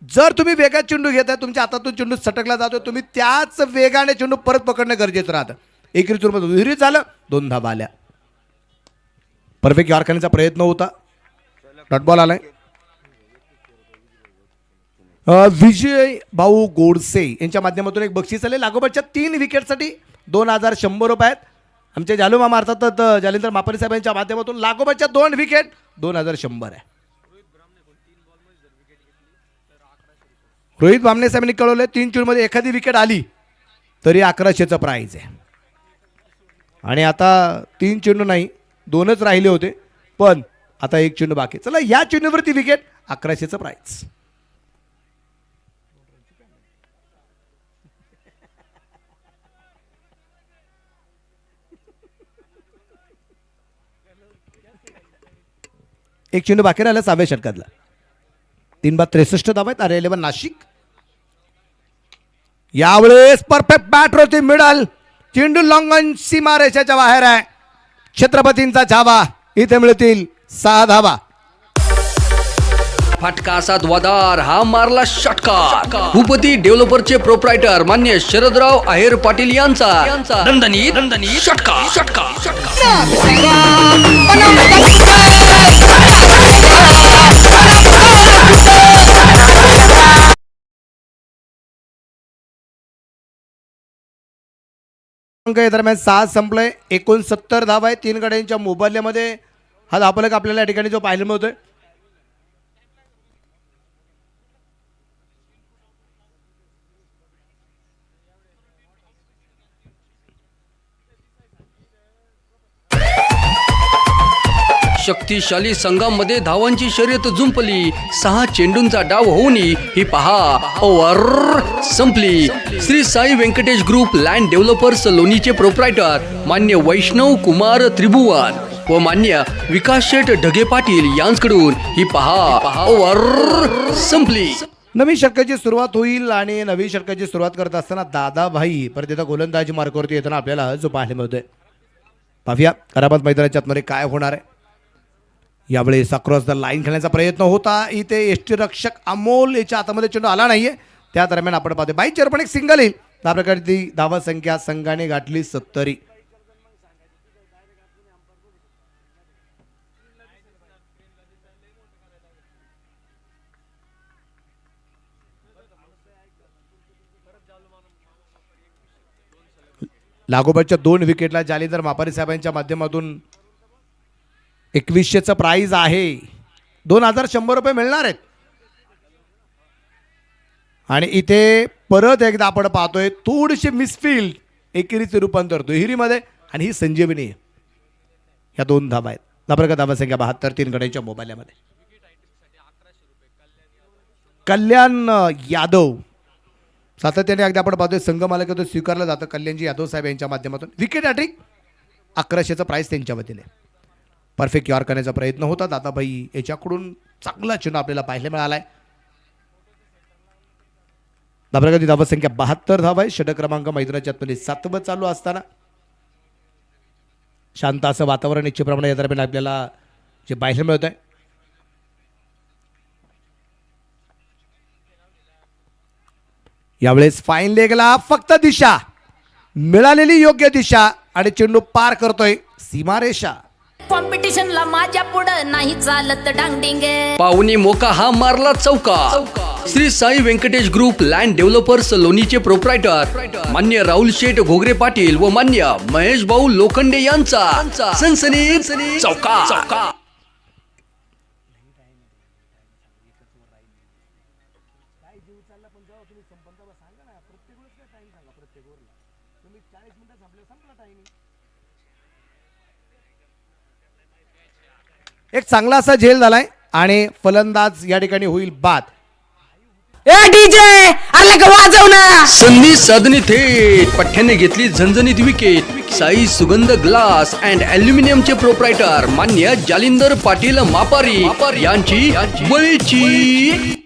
जर तुम्ही वेगात चेंडू घेताय, तुमच्या हातातून चेंडू सटकला जातो, तुम्ही त्याच वेगाने चेंडू परत पकडणं गरजेचं राहतं. एक विहिरीत झालं, 2 धावा आल्या. परफेक्ट यार करण्याचा प्रयत्न होता. डॉट बॉल आलाय. विजय भाऊ गोडसे यांच्या माध्यमातून एक बक्षीस आले लागोपाठच्या 3 विकेटसाठी 2100 रुपये आहेत. आमचे जालू मामा अर्थात जालिंदर मापारी साहेब यांच्या माध्यमातून लागोपाठच्या 2 विकेट 2100 आहे. रोहित बामणे साहेबांनी कळवले 3 चेंडूमध्ये एखादी विकेट आली तरी 1100चं प्राईज आहे. आणि आता 3 चेंडू नाही 2च राहिले होते, पण आता 1 चेंडू बाकी. चला या चेंडूवरती विकेट 1100चं प्राईज. एक चेंडू बाकी राहिला 6व्या षटकातला. 3 बाद 63 धावा आहेत. RA11 नाशिक. यावेळेस परफेक्ट बॅटवरती मिडल चेंडू लॉंगन सीमा रेषेच्या बाहेर आहे. छत्रपतींचा छावा. इथे मिळतील 6 धावा. फटका असा धुवाधार हा मारला षटकार. भूपती डेव्हलपरचे प्रोप्रायटर मान्य शरदराव आहेर पाटील यांचा दणदणी षटकार. दरम्यान 6 संपलंय. 69 धावा आहे 3 गाड्यांच्या मोबाईलमध्ये. हा धावफलक आपल्याला या ठिकाणी जो पाहायला मिळतोय. शक्तिशाली संघामध्ये धावांची शर्यत जुंपली. 6 चेंडूंचा डाव होऊन ही पहा ओव्हर संपली. Shri Sai Venkatesh group land developers लोणीचे प्रोप्रायटर मान्य वैष्णव कुमार त्रिभुवन व मान्य विकास शेठ ढगे पाटील यांच्याकडून ही पहा ओव्हर संपली. नवीन षटकाची सुरुवात होईल आणि नवीन षटकाची सुरुवात करत असताना दादाभाई परत एकदा गोलंदाजी मार्गावरती येताना आपल्याला जो पाहायला मिळतोय. पाहूया करामत मैदानाच्या आतमध्ये काय होणार आहे. यावेळेस अक्रॉस द लाईन खेळण्याचा प्रयत्न होता. इथे एसटी रक्षक अमोल याच्या हातामध्ये चेंडू आला नाहीये. त्या दरम्यान आपण पाहतोय बाईचर पण एक सिंगल येईल. त्या प्रकारची धावा संख्या संघाने गाठली 70. लागोपाठच्या 2 विकेटला जालिंदर मापारी साहेबांच्या माध्यमातून 2100चं प्राइज आहे. 2100 रुपये मिळणार आहेत. आणि इथे परत एकदा आपण पाहतोय थोडीशी मिसफील्ड एकेरीचे रूपांतर दुहेरीमध्ये आणि ही संजीवनी आहे. या 2 धाबा आहेत. धाबा धावसंख्या 72 3 गड्यांच्या मोबाईलमध्ये. कल्याण यादव सातत्याने अगदी आपण पाहतोय संघ मालकीतून स्वीकारलं जातं. कल्याणजी यादव साहेब यांच्या माध्यमातून विकेट हॅट्रिक 1100चं प्राइस त्यांच्या वतीने. परफेक्ट यॉर करण्याचा प्रयत्न होता दादाभाई याच्याकडून. चांगला चेंडू आपल्याला पाहायला मिळालाय. धाबरागती धावसंख्या 72 धावा आहे. षटक क्रमांक मैदानाच्या आतमध्ये 7वं चालू असताना शांत असं वातावरण निश्चितप्रमाणे या दरम्यान आपल्याला जे पाहायला मिळत आहे. यावेळेस फाईन लेगला फक्त दिशा मिळालेली योग्य दिशा आणि चेंडू पार करतोय सीमारेषा. कॉम्पिटिशनला माझ्या पुढं नाही चालत डांगडिंग. पाहुणी मोका हा मारला चौका. Shri Sai Venkatesh group land developers लोणीचे प्रोप्रायटर मान्य राहुल शेठ घोगरे पाटील व मान्य महेश भाऊ लोखंडे यांचा सनसनी चौका. एक चांगला असा झेल झालाय आणि फलंदाज या ठिकाणी होईल बाद. ए डीजे अरे का वाजव ना. संधी साधने थेट पठ्याने घेतली झणझणीत विकेट. साई सुगंध ग्लास अँड अल्युमिनियमचे प्रोप्रायटर मान्य जालिंदर पाटील मापारी यांची बळीची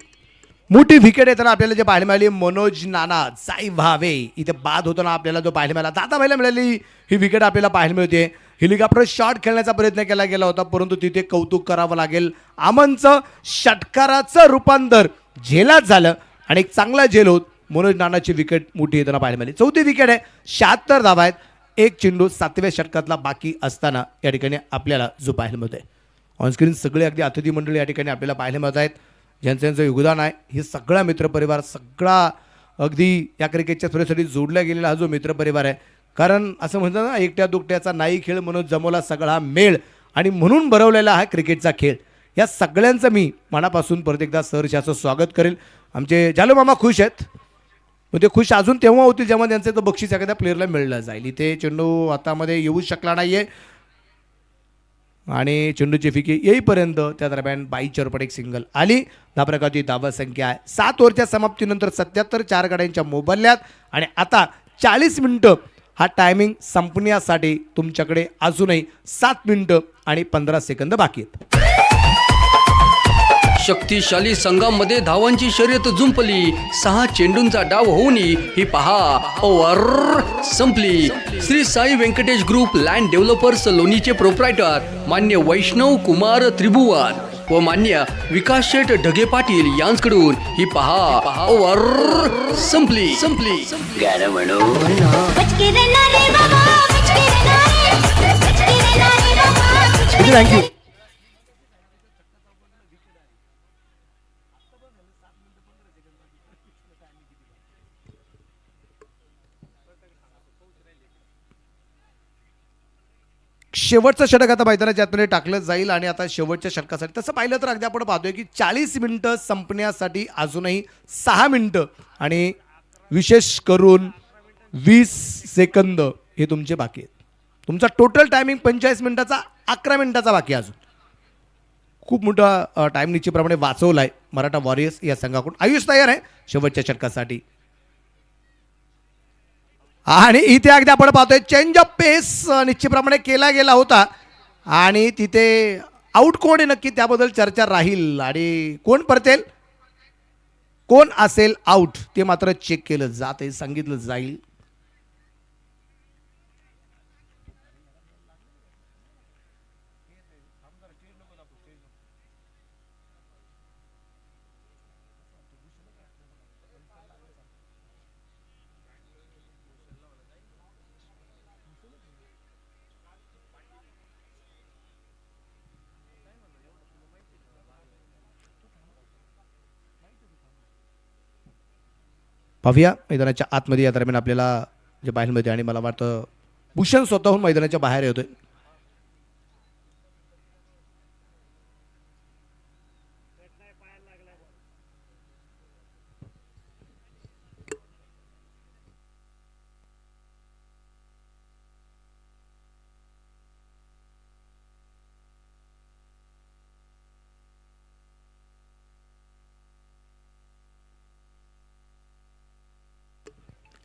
मोठी विकेट येताना आपल्याला जे पाहायला मिळाली मनोज नाना साई भावे इथे बाद होताना आपल्याला जो पाहायला मिळाला. दादाभाईला मिळाली ही विकेट आपल्याला पाहायला मिळते. हेलिकॉप्टर शॉट खेळण्याचा प्रयत्न केला गेला होता परंतु तिथे कौतुक करावं लागेल. आमनचं षटकाराचं रूपांतर झेलात झालं आणि एक चांगला झेल होत मनोज नानाची विकेट मोठी येताना पाहायला मिळाली. 4थी विकेट आहे. 76 धावा आहेत. एक चेंडू 7व्या षटकातला बाकी असताना या ठिकाणी आपल्याला जो पाहायला मिळत आहे. ऑनस्क्रीन सगळे अगदी अतिथी मंडळी या ठिकाणी आपल्याला पाहायला मिळत आहेत ज्यांचं योगदान आहे. हे सगळा मित्रपरिवार सगळा अगदी या क्रिकेटच्या थोड्यासाठी जोडला गेलेला हा जो मित्रपरिवार आहे. कारण असं म्हणतात ना एकट्या दुकट्याचा नाही खेळ म्हणून जमवला सगळा मेळ आणि म्हणून भरवलेला हा क्रिकेटचा खेळ. या सगळ्यांचं मी मनापासून परत एकदा सहर्षाचं स्वागत करेल. आमचे जालू मामा खुश आहेत. मग ते खुश अजून तेव्हा होतील जेव्हा त्यांचं तो बक्षीस एखाद्या प्लेअरला मिळलं जाईल. इथे चेंडू हातामध्ये येऊ शकला नाही आहे आणि चेंडूची फिकी येईपर्यंत त्या दरम्यान 22 एक सिंगल आली. त्या प्रकारची धावा संख्या आहे 7 ओव्हरच्या समाप्तीनंतर 77 4 गड्यांच्या मोबदल्यात. आणि आता 40 मिनिटं हा टायमिंग संपण्यासाठी तुमच्याकडे अजूनही 7 मिनिटं आणि 15 सेकंद बाकी आहेत. शक्तिशाली संघामध्ये धावांची शर्यत जुंपली. 6 चेंडूंचा डाव होऊन ही पहा ओव्हर संपली. Shri Sai Venkatesh group land developers लोणीचे प्रोप्रायटर मान्य वैष्णव कुमार त्रिभुवन व मान्य विकास शेठ ढगे पाटील यांच्याकडून ही पहा ओव्हर संपली. थँक्यू. शेवटचं षटक आता मैदानाच्या आतमध्ये टाकलं जाईल आणि आता शेवटच्या षटकासाठी तसं पाहिलं तर अगदी आपण पाहतोय की 40 मिनिटं संपण्यासाठी अजूनही 6 मिनिटं आणि विशेष करून 20 सेकंद हे तुमचे बाकी आहेत. तुमचा टोटल टायमिंग 45 मिनिटाचा 11 मिनिटाचा बाकी अजून. खूप मोठा टाईम निश्चितप्रमाणे वाचवला आहे मराठा वॉरियर्स या संघाकडून. आयुष तयार आहे शेवटच्या षटकासाठी आणि इथे अगदी आपण पाहतोय चेंज ऑफ पेस निश्चितप्रमाणे केला गेला होता आणि तिथे आउट कोण आहे नक्की त्याबद्दल चर्चा राहील आणि कोण परतेल कोण असेल आउट ते मात्र चेक केलं जात आहे सांगितलं जाईल. पाहूया मैदानाच्या आतमध्ये या दरम्यान आपल्याला जे पाहायला मिळते आणि मला वाटतं भूषण स्वतःहून मैदानाच्या बाहेर येतोय.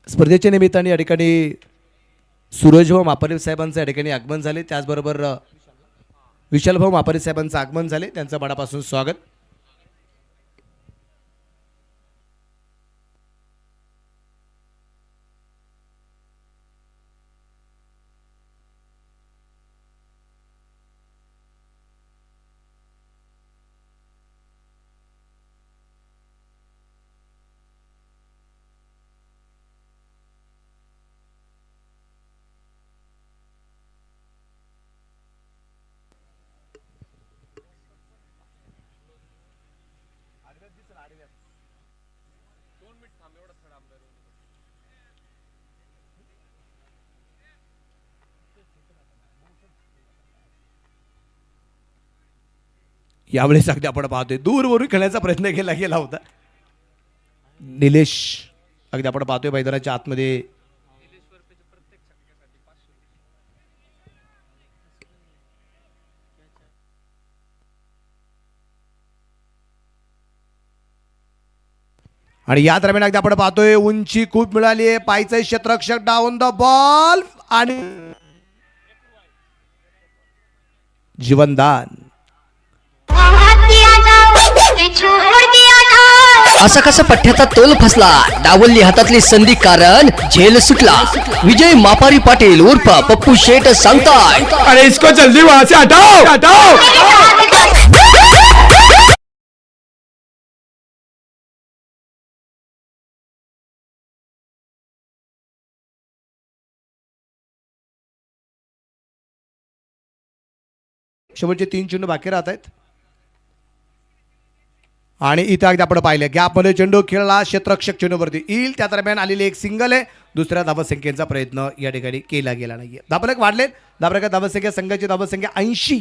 स्पर्धेच्या निमित्ताने या ठिकाणी सूरजभाऊ मापारे साहेबांचं या ठिकाणी आगमन झाले. त्याचबरोबर विशालभाऊ मापारे साहेबांचं आगमन झाले. त्यांचं मनापासून स्वागत. यावेळेस अगदी आपण पाहतोय दूरवरून खेळण्याचा प्रयत्न केला गेला होता. निलेश अगदी आपण पाहतोय मैदानाच्या आतमध्ये आणि या दरम्यान अगदी आपण पाहतोय उंची खूप मिळाली आहे. पायचं क्षेत्ररक्षक डाऊन द बॉल आणि जीवनदान. असा कसा पठ्याचा तोल फसला, डावलली हातातली संधी कारण झेल सुटला. विजय मापारी पाटील उर्फ पप्पू शेठ सांगताय, अरे इसको जल्दी वहां से हटाओ हटाओ. शेवटचे 3 चेंडू बाकी राहत आहेत आणि इथे अगदी आपण पाहिलं गॅपमध्ये चेंडू खेळला. क्षेत्ररक्षक चेंडूवरती येईल. त्या दरम्यान आलेली एक सिंगल आहे. दुसऱ्या धावसंख्येचा प्रयत्न या ठिकाणी केला गेला नाहीये. धावफलक वाढले. धावसंख्या संघाची धावसंख्या 80.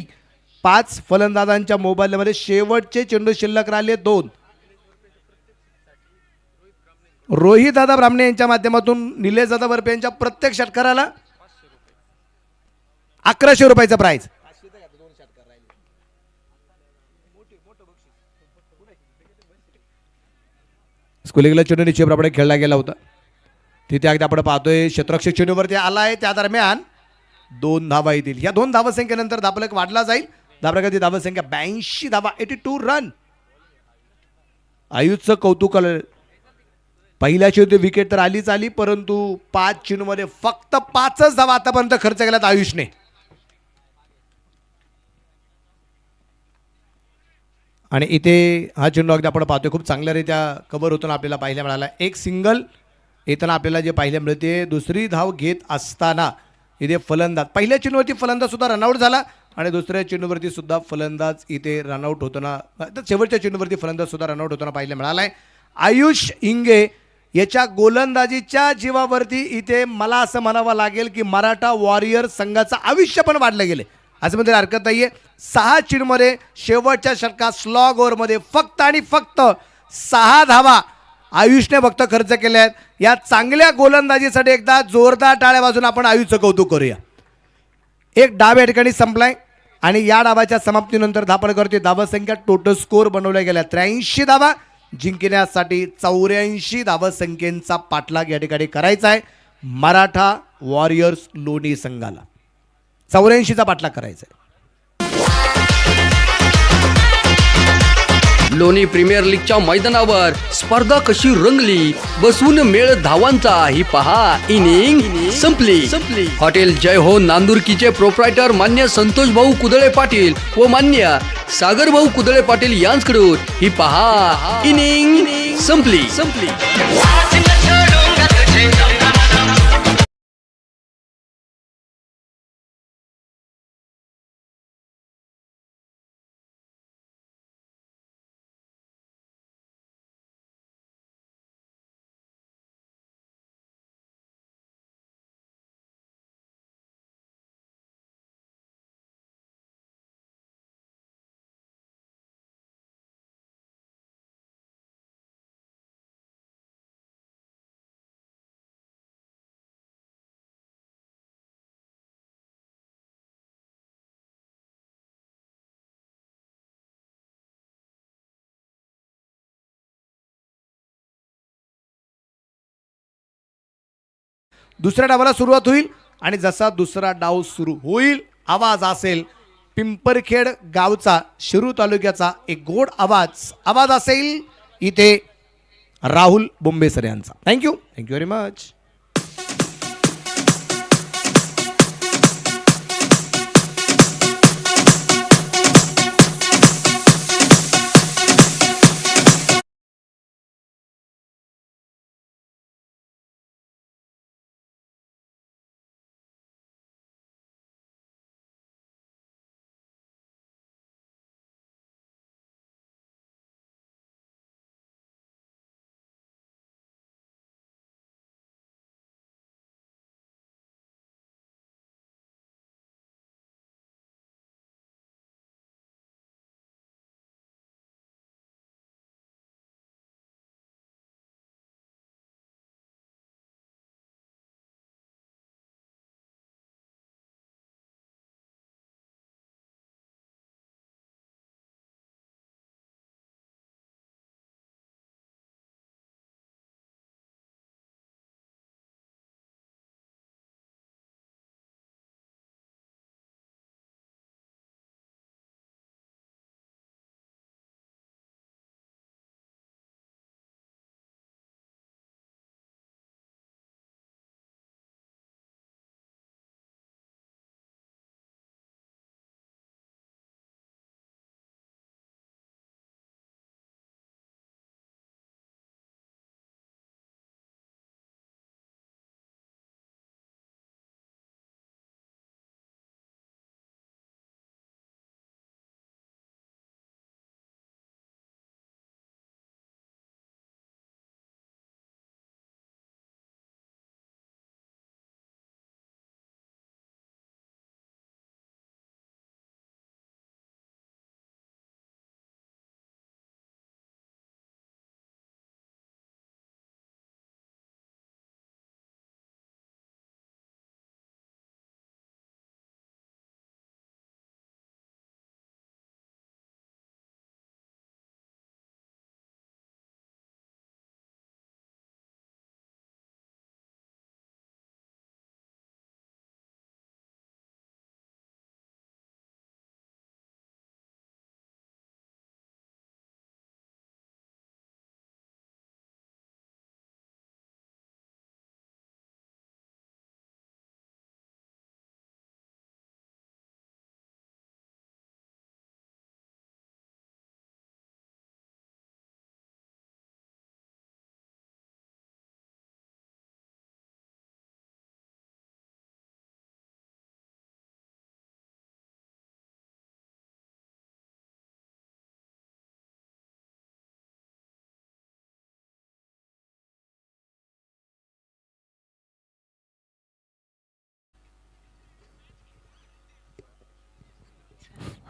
5 फलंदाजांच्या मोबाईलमध्ये शेवटचे चेंडू शिल्लक राहिले 2. रोहित दादा ब्राह्मणे यांच्या माध्यमातून निलेश दादा वरपे यांच्या प्रत्येक षटकाराला 1100 रुपयाचा प्राइज. स्कुलिंगला चेंडू निश्चितप्रमाणे खेळला गेला होता. तिथे अगदी आपण पाहतोय क्षेत्ररक्षक चेंडूवरती आलाय. त्या दरम्यान 2 धावा येतील. या 2 धावसंख्येनंतर धावफलक वाढला जाईल. धावफलकाची धावसंख्या 82 धावा, 82 रन. आयुषचं कौतुक. पहिल्या चेंडू विकेट तर आलीच आली, परंतु 5 चेंडूमध्ये फक्त 5च धावा आतापर्यंत खर्च केल्यात आयुषने. आणि इथे हा चेंडू अगदी आपण पाहतोय खूप चांगल्यारीत्या कव्हर होताना आपल्याला पाहायला मिळाला. एक सिंगल येताना आपल्याला जे पाहायला मिळते. दुसरी धाव घेत असताना इथे फलंदाज पहिल्या चेंडूवरती फलंदाज सुद्धा रनआउट झाला आणि दुसऱ्या चेंडूवरती सुद्धा फलंदाज इथे रनआउट होताना, शेवटच्या चेंडूवरती फलंदाज सुद्धा रनआउट होताना पाहायला मिळाला आहे. आयुष इंगे याच्या गोलंदाजीच्या जीवावरती इथे मला असं म्हणावं लागेल की मराठा वॉरियर संघाचं आयुष्य पण वाढलं गेले असं म्हणजे हरकत नाहीये. 6 चेंडूमध्ये शेवटच्या षटकात स्लॉग ओव्हरमध्ये फक्त आणि फक्त 6 धावा आयुषने फक्त खर्च केल्या आहेत. या चांगल्या गोलंदाजीसाठी एकदा जोरदार टाळ्या वाजून आपण आयुषचं कौतुक करूया. एक डाव या ठिकाणी संपलाय आणि या डावाच्या समाप्तीनंतर धापण करते. धावसंख्या टोटल स्कोर बनवल्या गेल्या 83 धावा. जिंकण्यासाठी 84 धावसंख्येचा पाठलाग या ठिकाणी करायचा आहे मराठा वॉरियर्स लोणी संघाला. 84चा पाठलाग करायचा आहे. लोणी प्रीमियर लीगच्या मैदानावर स्पर्धा कशी रंगली, बसून मेळ धावांचा ही पहा इनिंग संपली. हॉटेल जय हो नांदुरकीचे प्रोप्रायटर मान्य संतोष भाऊ कुदळे पाटील व मान्य सागर भाऊ कुदळे पाटील यांच्याकडून ही पहा इनिंग संपली. दुसऱ्या डावाला सुरुवात होईल आणि जसा दुसरा डाव सुरू होईल आवाज असेल पिंपरखेड गावचा शिरूर तालुक्याचा एक गोड आवाज असेल इथे राहुल बोंबेसर यांचा. Thank you very much.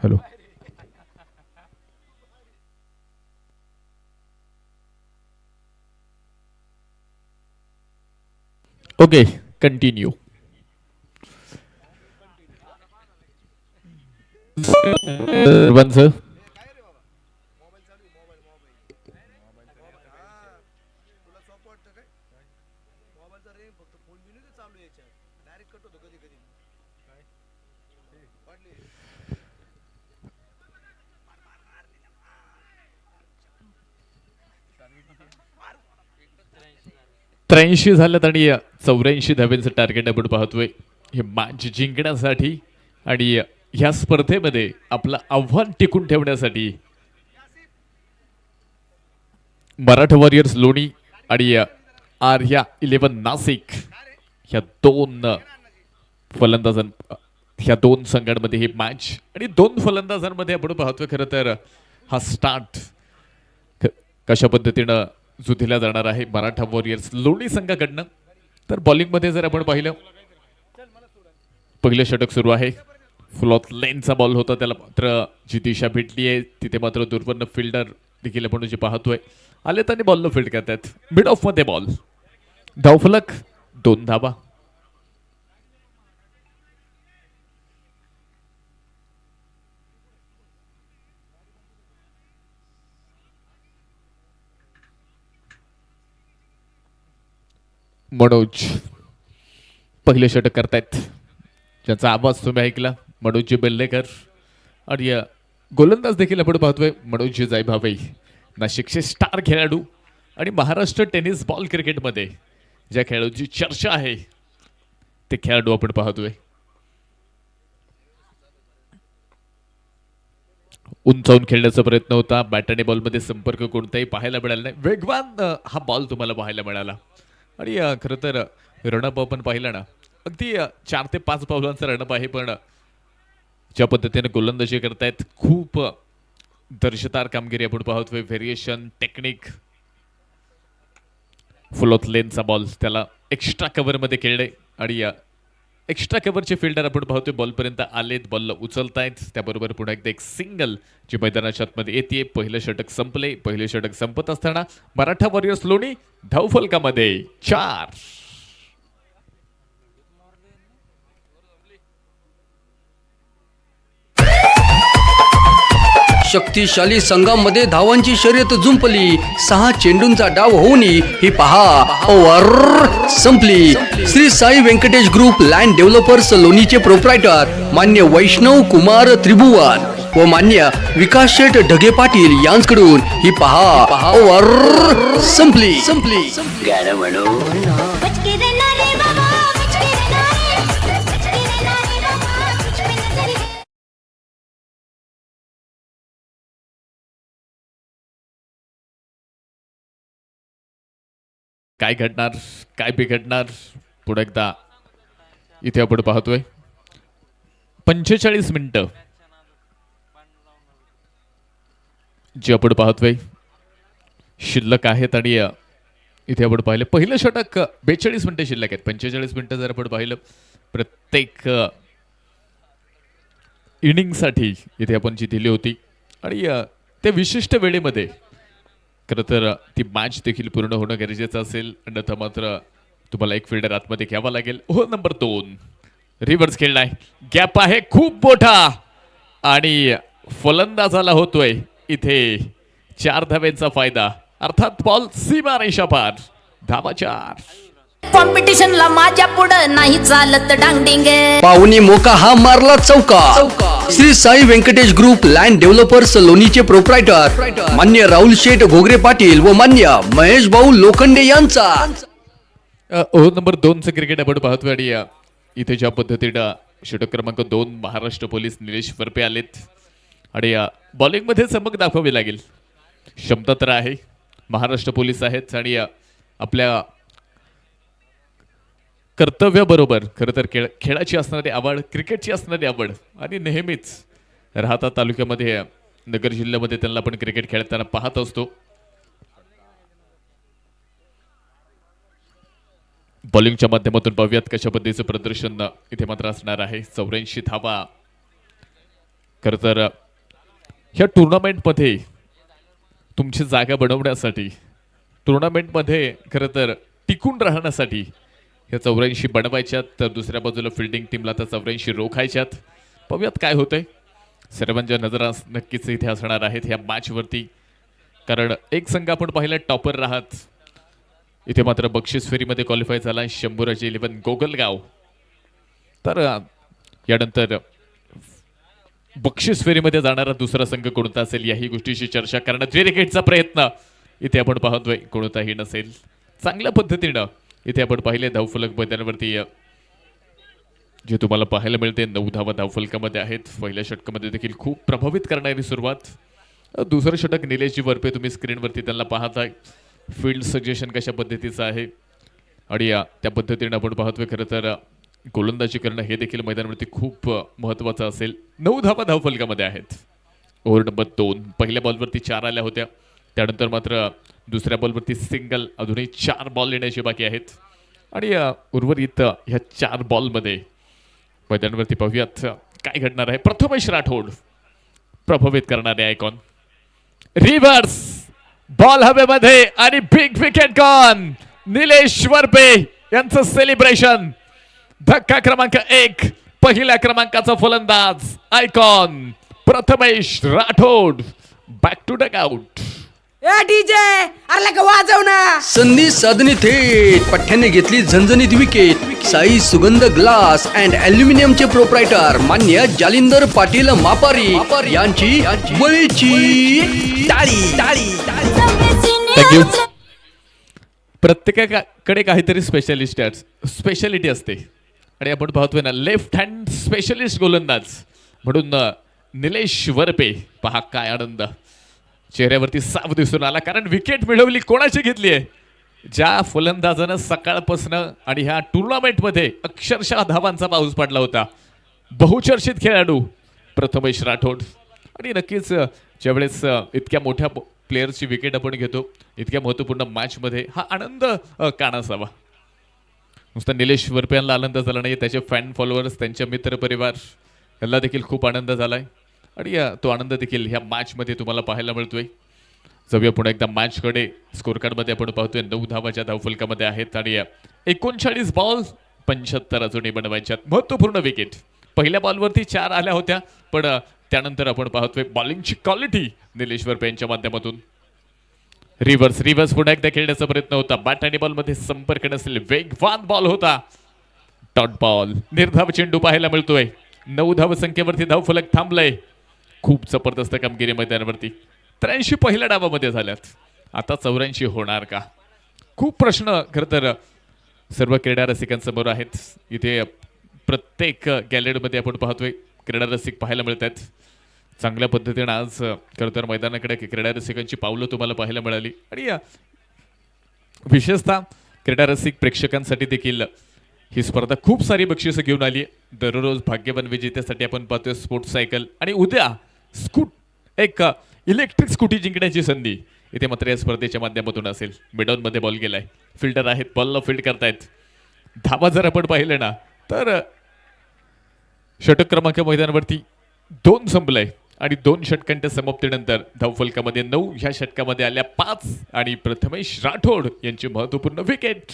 Hello. Okay continue. सर्वांचं त्र्याऐंशी झाल्यात आणि 84 धाब्यांचं टार्गेट आपण पाहतोय हे मॅच जिंकण्यासाठी आणि ह्या स्पर्धेमध्ये आपलं आव्हान टिकून ठेवण्यासाठी मराठा वॉरियर्स लोणी आणि आर्या 11 नाशिक ह्या दोन संघांमध्ये ही मॅच आणि 2 फलंदाजांमध्ये आपण पाहतोय. खरं तर हा स्टार्ट कशा पद्धतीनं जुथिला जाणार आहे मराठा वॉरियर्स लोणी संघाकडनं. तर बॉलिंगमध्ये जर आपण पाहिलं पहिलं षटक सुरू आहे. फ्लॉथ लेनचा बॉल होता त्याला मात्र जी दिशा भेटली आहे तिथे मात्र दुर्बल फिल्डर देखील आपण जे पाहतोय आले त्यांनी बॉलला फील्ड करतात. मिड ऑफ मध्ये बॉल धावफलक 2 धावा. मनोज पहिले षटक करतायत, ज्याचा आवाज तुम्ही ऐकला मनोजी बेल्लेकर. आणि गोलंदाज देखील आपण पाहतोय मनोजी जायभावे, नाशिकचे स्टार खेळाडू. आणि महाराष्ट्र टेनिस बॉल क्रिकेटमध्ये ज्या खेळाडूची चर्चा आहे ते खेळाडू आपण पाहतोय. उंचावून खेळण्याचा प्रयत्न होता, बॅट आणि बॉलमध्ये संपर्क कोणताही पाहायला मिळाला नाही. वेगवान हा बॉल तुम्हाला पाहायला मिळाला. आणि खरं तर रनअप आपण पाहिला ना, अगदी 4 ते 5 पावलांचा रनअप आहे, पण ज्या पद्धतीने गोलंदाजी करतायत खूप दर्जेदार कामगिरी आपण पाहतोय. व्हेरिएशन, टेक्निक, फुल ऑफ लेनचा बॉल त्याला एक्स्ट्रा कव्हरमध्ये खेळले. आणि एक्स्ट्रा कव्हरचे फिल्डर आपण पाहतोय बॉलपर्यंत आलेत, बॉलला उचलतायत. त्याबरोबर पुन्हा एकदा एक सिंगल जी मैदानाच्या आतमध्ये येते. पहिलं षटक संपले. पहिलं षटक संपत असताना मराठा वॉरियर्स लोणी धावफलकामध्ये 4. शक्तिशाली संघामध्ये धावांची शर्यत जुंपली. 6 चेंडूंचा डाव होऊन ही पहा ओव्हर संपली. Shri Sai Venkatesh group land developers लोणीचे प्रोप्रायटर मान्य वैष्णव कुमार त्रिभुवन व मान्य विकास शेठ ढगे पाटील यांच्याकडून ही पहा ओव्हर संपली. काय घडणार, काय बिघडणार, पुढे एकदा इथे आपण पाहतोय 45 मिनिटं जे आपण पाहतोय शिल्लक आहेत. आणि इथे आपण पाहिलं पहिलं षटक 42 मिनिटं शिल्लक आहेत. 45 मिनिटं जर आपण पाहिलं प्रत्येक इनिंगसाठी इथे आपण जी दिली होती. आणि त्या विशिष्ट वेळेमध्ये खरं तर ती मॅच देखील पूर्ण होणं गरजेचं असेल. अन्यथा मात्र तुम्हाला एक फिल्डर आतमध्ये घ्यावा लागेल. ओव्हर नंबर 2 रिव्हर्स खेळलाय, गॅप आहे खूप मोठा. आणि फलंदाजाला होतोय इथे 4 धाव्यांचा फायदा, अर्थात बॉल सीमा रेषा पार. धावा 4. कॉम्पिटिशनला माझ्या पुढं नाही चालत डांगडिंग. पाहुणी मोका हा मारला चौका. Shri Sai Venkatesh group land developers लोणीचे प्रोप्रायटर मान्य राहुल शेठ घोगरे पाटील व मान्य महेश भाऊ लोखंडे यांचा. ओव्हर नंबर 2चं क्रिकेट आपण पाहतोय. आणि इथे ज्या पद्धतीनं षटक क्रमांक 2 महाराष्ट्र पोलीस निलेश वरपे आलेत. आणि बॉलिंगमध्ये चमक दाखवावी लागेल, क्षमता तर आहे, महाराष्ट्र पोलीस आहेत. आणि आपल्या कर्तव्याबरोबर खरं तर खेळाची असणारी आवड, क्रिकेटची असणारी आवड आणि नेहमीच राहता तालुक्यामध्ये नगर जिल्ह्यामध्ये त्यांना आपण क्रिकेट खेळताना पाहत असतो. बॉलिंगच्या माध्यमातून पाहूयात कशा पद्धतीचं प्रदर्शन इथे मात्र असणार आहे. 84 धावा. खरं तर ह्या टुर्नामेंटमध्ये तुमची जागा बनवण्यासाठी, टुर्नामेंटमध्ये खरं तर टिकून राहण्यासाठी ह्या 84 बनवायच्यात. तर दुसऱ्या बाजूला फिल्डिंग टीमला तर 84 रोखायच्यात. पाहूयात काय होतंय. सर्वांच्या नजरा नक्कीच इथे असणार आहेत ह्या मॅचवरती, कारण एक संघ आपण पाहिला टॉपर राहत. इथे मात्र बक्षीस फेरीमध्ये क्वालिफाय झाला शंभूराजे 11 गोगलगाव. तर यानंतर बक्षीस फेरीमध्ये जाणारा दुसरा संघ कोणता असेल याही गोष्टीची चर्चा करण्याचा क्रिकेटचा प्रयत्न इथे आपण पाहतोय कोणताही नसेल. चांगल्या पद्धतीनं इथे आपण पाहिले धावफलक मैदानावरती जे तुम्हाला पाहायला मिळते 9 धावा धावफलकामध्ये आहेत. पहिल्या षटकामध्ये देखील खूप प्रभावित करणारी सुरुवात. दुसरं षटक निलेशजी वरपे तुम्ही स्क्रीनवरती त्यांना पाहताय. फील्ड सजेशन कशा पद्धतीचं आहे आणि त्या पद्धतीने आपण पाहतोय. खरं तर गोलंदाजी करणं हे देखील मैदानावरती खूप महत्त्वाचं असेल. 9 धावा धावफलकामध्ये आहेत. ओव्हर नंबर 2 पहिल्या बॉलवरती 4 आल्या होत्या, त्यानंतर मात्र दुसऱ्या बॉलवरती सिंगल. अजूनही 4 बॉल येण्याचे बाकी आहेत. आणि उर्वरित ह्या 4 बॉलमध्ये मैदानावरती पाहूयात काय घडणार आहे. प्रथमेश राठोड प्रभावित करणारे आयकॉन, रिव्हर्स बॉल हवेमध्ये आणि big wicket gone. Nilesh Varpe यांचं सेलिब्रेशन. धक्का क्रमांक 1 पहिल्या क्रमांकाचा फलंदाज icon Prathamesh Rathod back to dugout. ए डीजे अरे लगा वाजव ना. संधी साधने थेट पठ्ठ्याने घेतली झणझणीत विकेट. साई सुगंध ग्लास अँड अल्युमिनियमचे प्रोप्रायटर मान्य जालिंदर पाटील मापारी यांची बळीची टाळी. थँक्यू. प्रत्येकाकडे काहीतरी स्पेशालिटी असते आणि आपण पाहतोय ना लेफ्ट हँड स्पेशलिस्ट गोलंदाज म्हणून निलेश वरपे. पहा काय आनंद चेहऱ्यावरती साफ दिसून आला, कारण विकेट मिळवली कोणाची घेतली आहे? ज्या फलंदाजानं सकाळपासून आणि ह्या टुर्नामेंटमध्ये अक्षरशः धावांचा पाऊस पडला होता, बहुचर्चित खेळाडू प्रथमेश राठोड. आणि नक्कीच ज्यावेळेस इतक्या मोठ्या प्लेयरची विकेट आपण घेतो इतक्या महत्त्वपूर्ण मॅचमध्ये, हा आनंद का नसावा? नुसतं निलेश वरपे यांना आनंद झाला नाही, त्याचे फॅन फॉलोअर्स, त्यांच्या मित्रपरिवार यांना देखील खूप आनंद झाला आहे. आणि तो आनंद देखील ह्या मॅचमध्ये तुम्हाला पाहायला मिळतोय. जाऊया पुन्हा एकदा मॅचकडे. स्कोर कार्डमध्ये आपण पाहतोय 9 धावाच्या धावफलकामध्ये आहेत आणि 39 बॉल 75 अजूनही बनवायच्यात. महत्त्वपूर्ण विकेट. पहिल्या बॉलवरती 4 आल्या होत्या, पण त्यानंतर आपण पाहतोय बॉलिंगची क्वालिटी निलेश वरपे यांच्या माध्यमातून. रिव्हर्स पुन्हा एकदा खेळण्याचा प्रयत्न होता. बॅट आणि बॉलमध्ये संपर्क नसेल, वेगवान बॉल होता. Dot ball. निर्धाव चेंडू पाहायला मिळतोय. 9 धावसंख्येवरती धावफलक थांबलंय. खूप जबरदस्त कामगिरी मैदानावरती. 83 पहिल्या डावामध्ये झाल्यात, आता 84 होणार का? खूप प्रश्न खरं तर सर्व क्रीडा रसिकांसमोर आहेत. इथे प्रत्येक गॅलरीमध्ये आपण पाहतोय क्रीडा रसिक पाहायला मिळत आहेत. चांगल्या पद्धतीनं आज खरं तर मैदानाकडे क्रीडा रसिकांची पावलं तुम्हाला पाहायला मिळाली. आणि विशेषतः क्रीडा रसिक प्रेक्षकांसाठी देखील ही स्पर्धा खूप सारी बक्षिसं घेऊन आली. दररोज भाग्यवान विजेत्यासाठी आपण पाहतोय स्पोर्ट्स सायकल, आणि उद्या एक इलेक्ट्रिक स्कूटी जिंकण्याची संधी इथे मात्र या स्पर्धेच्या माध्यमातून असेल. मिडॉनमध्ये बॉल गेलाय, फिल्डर आहेत, बॉलला फील्ड करतायत. धावा जर आपण पाहिले ना तर षटक क्रमांक मैदानावरती 2 संपलंय आणि 2 षटकांच्या समाप्तीनंतर धावफलकामध्ये 9, ह्या षटकामध्ये आल्या 5 आणि प्रथमेश राठोड यांची महत्त्वपूर्ण विकेट.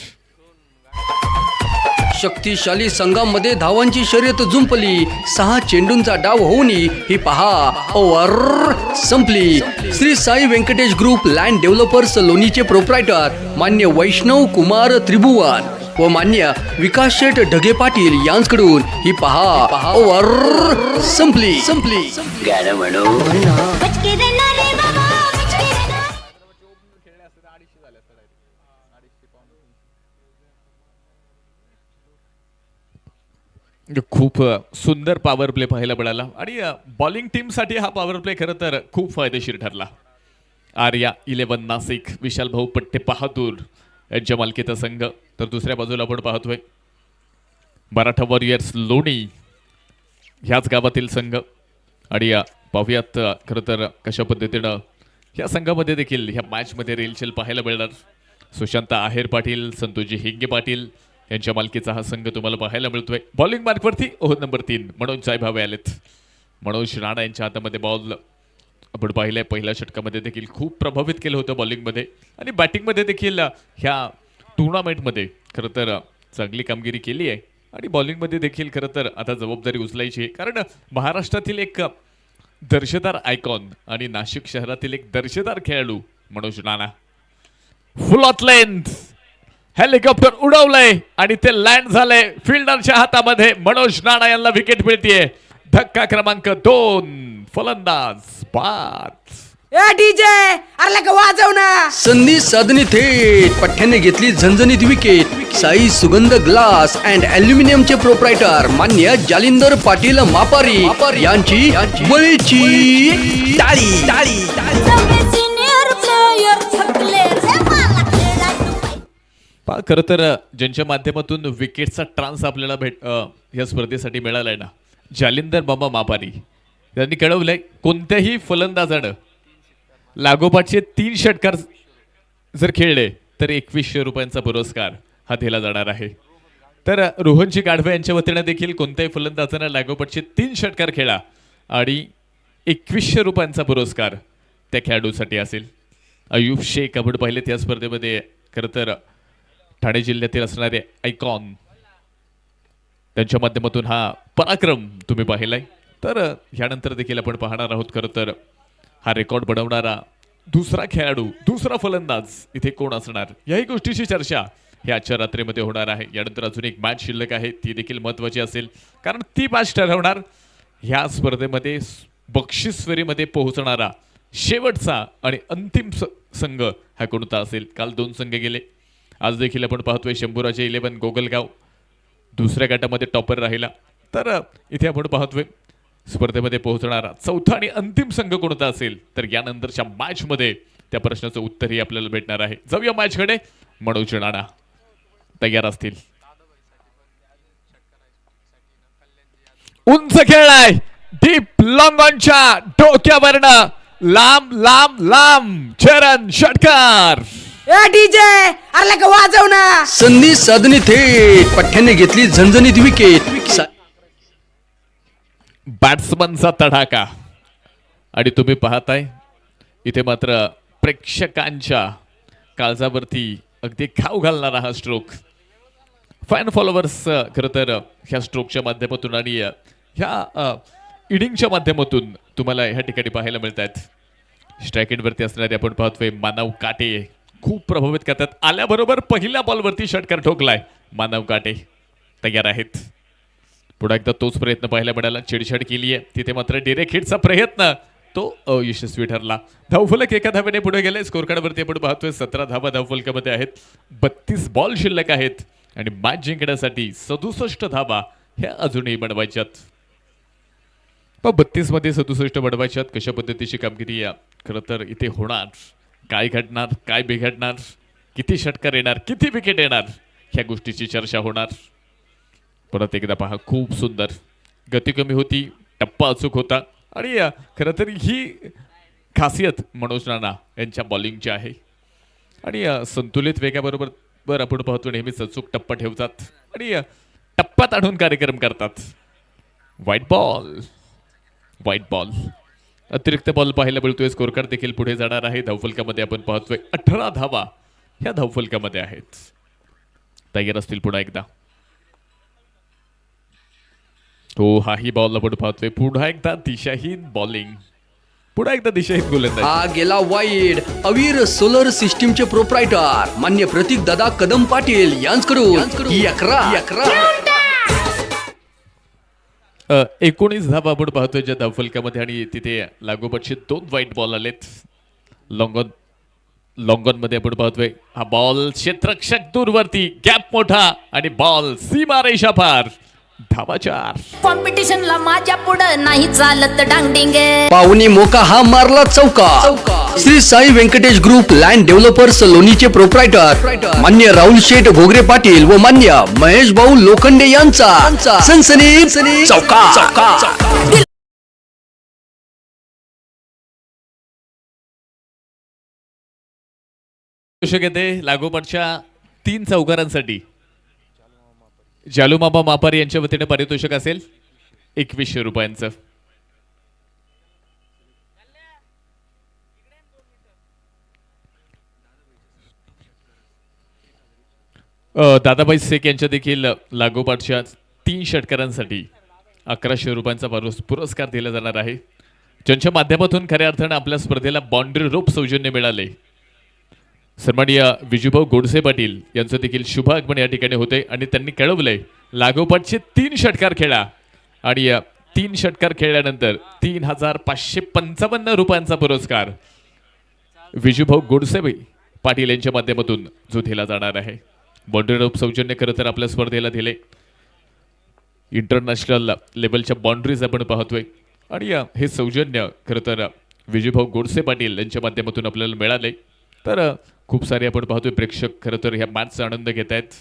शक्तिशाली संघामध्ये धावांची शर्यत जुंपली. 6 चेंडूंचा डाव होऊन ही पहा ओव्हर संपली. Shri Sai Venkatesh group land developers लोणीचे प्रोप्रायटर मान्य वैष्णव कुमार त्रिभुवन व मान्य विकास शेठ ढगे पाटील यांच्याकडून ही पहा ओव्हर संपली. गाणं म्हणू. खूप सुंदर पॉवर प्ले पाहायला मिळाला आणि बॉलिंग टीमसाठी हा पॉवर प्ले खरं तर खूप फायदेशीर ठरला. आर्या 11 नाशिक, विशाल भाऊ पट्टे बहादूर यांच्या मालकीचा संघ. तर दुसऱ्या बाजूला आपण पाहतोय मराठा वॉरियर्स लोणी, ह्याच गावातील संघ. आणि पाहूयात खरं तर कशा पद्धतीनं ह्या संघामध्ये देखील ह्या मॅचमध्ये रेलचेल पाहायला मिळणार. सुशांत आहेर पाटील, संतोषजी हिंगे पाटील यांच्या मालकीचा हा संघ तुम्हाला पाहायला मिळतोय. बॉलिंग मार्कवरती नंबर 3 मनोज साहेबावे आलेत. मनोज राणा यांच्या हातामध्ये बॉल आपण पाहिलंय. पहिल्या षटकामध्ये देखील खूप प्रभावित केलं होतं बॉलिंगमध्ये आणि बॅटिंगमध्ये देखील ह्या टुर्नामेंटमध्ये खरं तर चांगली कामगिरी केली आहे. आणि बॉलिंगमध्ये देखील खरं तर आता जबाबदारी उचलायची आहे, कारण महाराष्ट्रातील एक दर्जेदार आयकॉन आणि नाशिक शहरातील एक दर्जेदार खेळाडू Manoj Rana. Full of length helicopter उडवलंय आणि ते लँड झालंय फिल्डरच्या हातामध्ये. मनोज राणा यांना विकेट मिळतीये. धक्का क्रमांक 2, फलंदाज बाद. ए डीजे अरे लगा वाजव ना. संधी साधने थेट पठ्ठ्याने घेतली झणझणीत विकेट. साई सुगंध ग्लास अँड अल्युमिनियमचे प्रोप्रायटर मान्य जालिंदर पाटील मापारी यांची बळीची टाळी. खरं तर ज्यांच्या माध्यमातून विकेटचा ट्रान्स आपल्याला या स्पर्धेसाठी मिळालाय ना, जालिंदर बाबा मापारी यांनी कळवलंय कोणत्याही फलंदाजानं लागोपाठचे 3 षटकार जर खेळले तर 2100 रुपयांचा पुरस्कार हा दिला जाणार आहे. तर रोहनजी गाढवे यांच्या वतीनं देखील कोणत्याही फलंदाजानं लागोपाठचे 3 षटकार खेळा आणि 2100 रुपयांचा पुरस्कार त्या खेळाडूसाठी असेल. अयूब शेख आपण पाहिले त्या स्पर्धेमध्ये खरं तर ठाणे जिल्ह्यातील असणारे आयकॉन, त्यांच्या माध्यमातून हा पराक्रम तुम्ही पाहिलाय. तर ह्यानंतर देखील आपण पाहणार आहोत खरं तर हा रेकॉर्ड बनवणारा दुसरा खेळाडू, दुसरा फलंदाज इथे कोण असणार याही गोष्टीची चर्चा ही आजच्या रात्रीमध्ये होणार आहे. यानंतर अजून एक मॅच शिल्लक आहे, ती देखील महत्त्वाची असेल, कारण ती मॅच ठरवणार ह्या स्पर्धेमध्ये बक्षीस फेरीमध्ये पोहोचणारा शेवटचा आणि अंतिम संघ हा कोणता असेल. काल 2 संघ गेले, आज देखील आपण पाहतोय शंभूराजे 11 गोगलगाव दुसऱ्या गटामध्ये टॉपर राहिला. तर इथे आपण पाहतोय स्पर्धेमध्ये पोहोचणारा चौथा आणि अंतिम संघ कोणता असेल. तर यानंतरच्या मॅचमध्ये त्या प्रश्नाचं उत्तरही आपल्याला भेटणार आहे. जाऊया मॅचकडे. मनोज राणा तयार असतील. उंच खेळलाय, डीप लॉंग ऑनच्या डोक्यावरनं लांब लांब लांब चरण षटकार. ए डीजे अरे लगा वाजव ना. संधी साधणी थेट पठ्ठ्याने घेतली झणझणीत विकेट. बॅट्समनचा तडाखा आणि तुम्ही पाहताय इथे मात्र प्रेक्षकांच्या काळजावरती अगदी घाव घालणारा हा स्ट्रोक. फॅन फॉलोअर्स खरं तर ह्या स्ट्रोकच्या माध्यमातून आणि ह्या इनिंगच्या माध्यमातून तुम्हाला ह्या ठिकाणी पाहायला मिळत आहेत. स्ट्रायकेटवरती असणारे आपण पाहतोय मानव काटे खूप प्रभावित करतात. आल्याबरोबर पहिल्या बॉलवरती षटकार ठोकलाय मानव काटे, तयार आहेत. पुन्हा एकदा तोच प्रयत्न पाहायला मिळाला, चिडछड केली आहे तिथे मात्र डिरेक्ट हिटचा प्रयत्न तो अयशस्वी ठरला. धावफलक एका धावेने पुढे गेले. स्कोर कार्डवरती आपण पाहतोय 17 धावा धावफलकामध्ये आहेत. 32 बॉल शिल्लक आहेत आणि मॅच जिंकण्यासाठी 67 धावा ह्या अजूनही बनवायच्यात. 32 मध्ये 67 बनवायच्यात. कशा पद्धतीची कामगिरी खरं तर इथे होणार, काय घडणार, काय बिघडणार, किती षटकार येणार, किती विकेट येणार, ह्या गोष्टीची चर्चा होणार. परत एकदा पहा, खूप सुंदर गती कमी होती, टप्पा अचूक होता आणि खरं तर ही खासियत मनोज राणा यांच्या बॉलिंगची आहे. आणि संतुलित वेगाबरोबर आपण पाहतो नेहमीच अचूक टप्पा ठेवतात आणि टप्प्यात आणून कार्यक्रम करतात. व्हाईट बॉल अतिरिक्त बॉल पाहायला मिळतोय. स्कोर कार्ड देखील पुढे जाणार आहे. धावफलकामध्ये आपण पाहतोय 18 धावा ह्या धावफलकामध्ये आहेत. तयार असतील पुन्हा एकदा. तो हाही बॉल आपण पाहतोय. पुन्हा एकदा दिशाहीन बॉलिंग, पुन्हा एकदा दिशाहीन गोलंदाजी. हा गेला वाईड. अवीर सोलर सिस्टीमचे प्रोप्रायटर मान्य प्रतीक दादा कदम पाटील यांच्याकडून 19 धावा आपण पाहतोय ज्या धावफलकामध्ये आणि तिथे लागोपाठचे 2 व्हाईट बॉल आलेत. लॉंगॉन मध्ये आपण पाहतोय हा बॉल क्षेत्ररक्षक दूरवरती, गॅप मोठा आणि बॉल सीमा रेषा पार. धावा 4. कॉम्पिटिशनला माझ्या पुढं नाही चालत डांगडिंग. पाहुणी मोका हा मारला चौका. Shri Sai Venkatesh group land developers लोणीचे प्रोप्रायटर मान्य राहुल शेठ भोगरे पाटील व मान्य महेश भाऊ लोखंडे यांचा सनसनी चौका. लागोपाठच्या 3 चौकारांसाठी जालूमामा मापारी यांच्या वतीने पारितोषिक असेल 2100 रुपयांचं. दादाबाई शेख यांच्या देखील लागोपाठच्या 3 षटकारांसाठी 1100 रुपयांचा पुरस्कार दिला जाणार आहे, ज्यांच्या माध्यमातून खऱ्या अर्थानं आपल्या स्पर्धेला बाउंड्री रोप सौजन्य मिळाले. सन्माननीय विजूभाऊ गोडसे पाटील यांचं देखील शुभ आगमन या ठिकाणी होते आणि त्यांनी कळवलंय लागोपाठचे 3 षटकार खेळा आणि 3 षटकार खेळल्यानंतर 3555 रुपयांचा पुरस्कार विजूभाऊ गोडसे पाटील यांच्या माध्यमातून जो दिला जाणार आहे. बाउंड्री रोप सौजन्य खरं तर आपल्या स्पर्धेला दिले. इंटरनॅशनल लेवलच्या बाउंड्रीज आपण पाहतोय आणि हे सौजन्य खरं तर विजूभाऊ गोडसे पाटील यांच्या माध्यमातून आपल्याला मिळाले. तर खूप सारे आपण पाहतोय प्रेक्षक खरं तर ह्या मॅचचा आनंद घेत आहेत.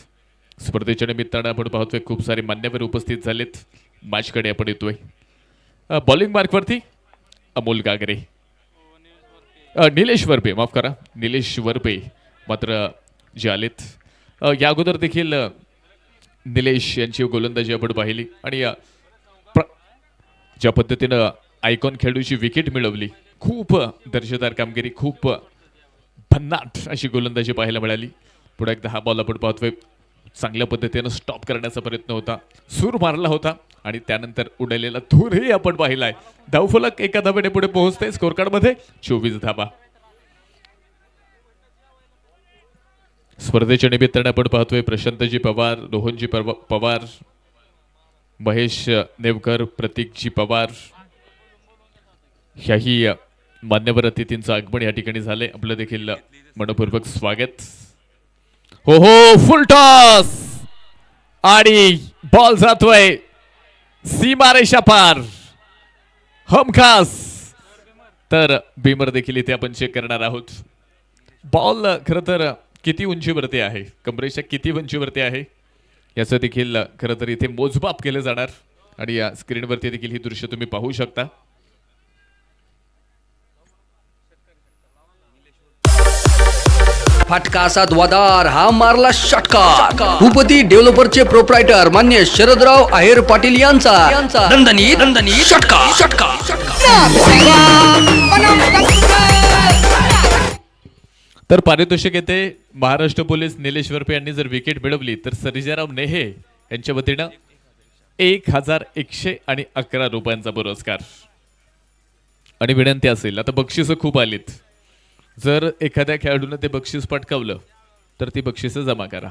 स्पर्धेच्या निमित्तानं आपण पाहतोय खूप सारे मान्यवर उपस्थित झालेत. मॅचकडे आपण येतोय. बॉलिंग मार्कवरती अमोल गागरे, निलेश वरपे, माफ करा निलेश वरपे मात्र जे आलेत. या अगोदर देखील निलेश यांची गोलंदाजी आपण पाहिली आणि ज्या पद्धतीनं आयकॉन खेळूची विकेट मिळवली, खूप दर्जेदार कामगिरी, खूप भन्नाट अशी गोलंदाजी पाहायला मिळाली. पुढे एकदा हा बॉल आपण पाहतोय चांगल्या पद्धतीनं स्टॉप करण्याचा प्रयत्न होता, सूर मारला होता आणि त्यानंतर उडलेला धूरही आपण पाहिलाय. धावफलक एका धावेने पुढे पोहोचते. स्कोर कार्ड मध्ये 24 धावा. स्पर्धेच्या निमित्ताने आपण पाहतोय प्रशांतजी पवार, रोहनजी पवार, महेश नेवकर, प्रतीकजी पवार ह्याही मान्यवर अतिथींचं आगमन या ठिकाणी झाले. आपलं देखील मनपूर्वक स्वागत. हो हो, फुल टॉस आणि बॉल जातोय सीमारेषा पार, हमखास. तर बीमर देखील इथे आपण चेक करणार आहोत. बॉल खरं तर किती उंचीवरती आहे, कमरेच्या किती उंचीवरती आहे याचं देखील खरं तर इथे मोजमाप केलं जाणार आणि या स्क्रीनवरती देखील ही दृश्य तुम्ही पाहू शकता. फटका असा द्वादार, हा मारला षटकार. भूपती डेव्हलपरचे प्रोप्रायटर मान्य शरदराव आहेर पाटील यांचा दणदणीत षटकार. तर पारितोषिक येते महाराष्ट्र पोलीस निलेश वरपे यांनी जर विकेट मिळवली तर सर्जेराव नेहे यांच्या वतीनं 1111 रुपयांचा पुरस्कार. आणि विनंती असेल, आता बक्षिसं खूप आलीत, जर एखाद्या खेळाडूनं ते बक्षीस पटकावलं तर ती बक्षिसं जमा करा.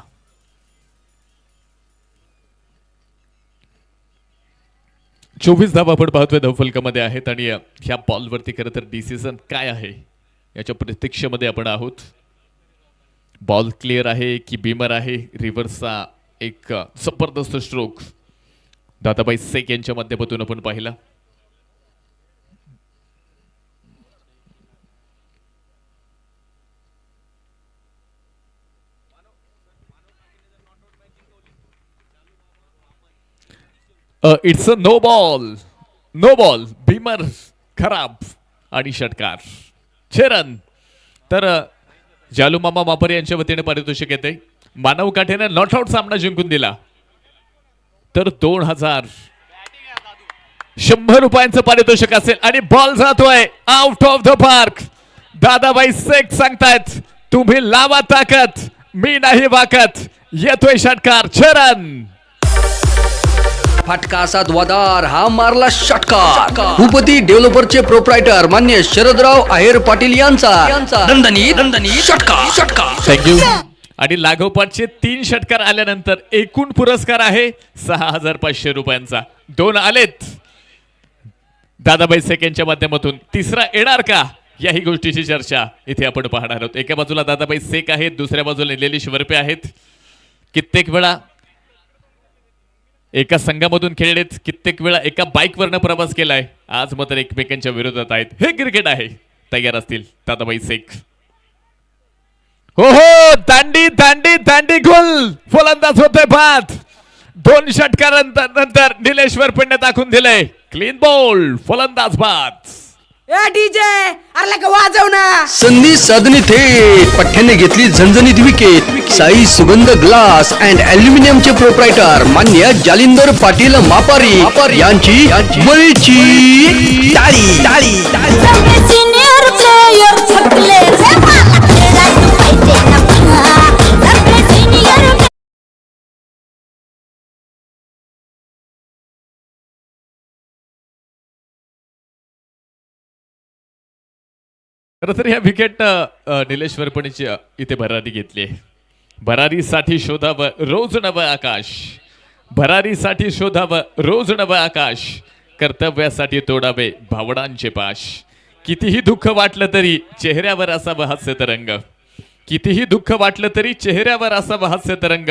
चोवीस धावा आपण पाहतोय धावफलकामध्ये आहेत आणि ह्या बॉलवरती खरं तर डिसिजन काय आहे याच्या प्रतीक्षेमध्ये आपण आहोत. बॉल क्लिअर आहे की बीमर आहे, रिव्हर्सचा एक जबरदस्त स्ट्रोक दादाबाई शेख यांच्या माध्यमातून आपण पाहिला. It's a no ball, beamer खराब आणि षटकार 6 रन. तर जालू मामा मापर यांच्या वतीने पारितोषिक येते. मानव काठेने नॉट आउट सामना जिंकून दिला तर 2100 रुपयांचं पारितोषिक असेल आणि बॉल जातोय out of the park. Dadabai Shaikh सांगतायत तुम्ही लावा ताकद, मी नाही वाकत. येतोय षटकार 6 रन. फटका असा द्वादार, हा मारला षटकार. भूपती डेव्हलपरचे प्रोप्रायटर मान्य शरदराव आहेर पाटील यांचा दणदणीत षटकार. थँक्यू. आणि लागोपाठचे 3 षटकार आल्यानंतर एकूण पुरस्कार आहे 6500 रुपयांचा. 2 आलेत दादाबाई शेख यांच्या माध्यमातून, तिसरा येणार का याही गोष्टीची चर्चा इथे आपण पाहणार आहोत. एका बाजूला दादाबाई शेख आहेत, दुसऱ्या बाजूला निलेश वरपे आहेत. कित्येक वेळा एका संघामधून खेळलेत, कित्येक वेळा एका बाईकवरनं प्रवास केलाय, आज मात्र एकमेकांच्या विरोधात आहेत. हे क्रिकेट आहे. तयार असतील दादाबाई शेख. हो हो, दांडी गुल फलंदाज होते बाद. 2 षटकारानंतर निलेश वरपेंना दाखवून दिलंय क्लीन बॉल, फलंदाज बाद. ए डीजे अरे लगा वाजव ना. संधी साधणी थेट पठ्ठ्याने घेतली झणझणीत विकेट. साई सुगंध ग्लास अँड अल्युमिनियमचे प्रोप्रायटर मान्य जालिंदर पाटील मापारी यांची बळीची टाळी. सिनियर प्लेयर थकले रे मला खेळायला पाहिजे ना पुन्हा. सगळे सिनियर खरं तर ह्या विकेट निलेश वरपणीची इथे भरारी घेतली आहे. भरारीसाठी शोधावं रोज नवं आकाश, भरारीसाठी शोधावं रोज नवं आकाश, कर्तव्यासाठी तोडावे भावडांचे पाश. कितीही दुःख वाटलं तरी चेहऱ्यावर असावं हास्य तरंग, कितीही दुःख वाटलं तरी चेहऱ्यावर असावं हास्य तरंग,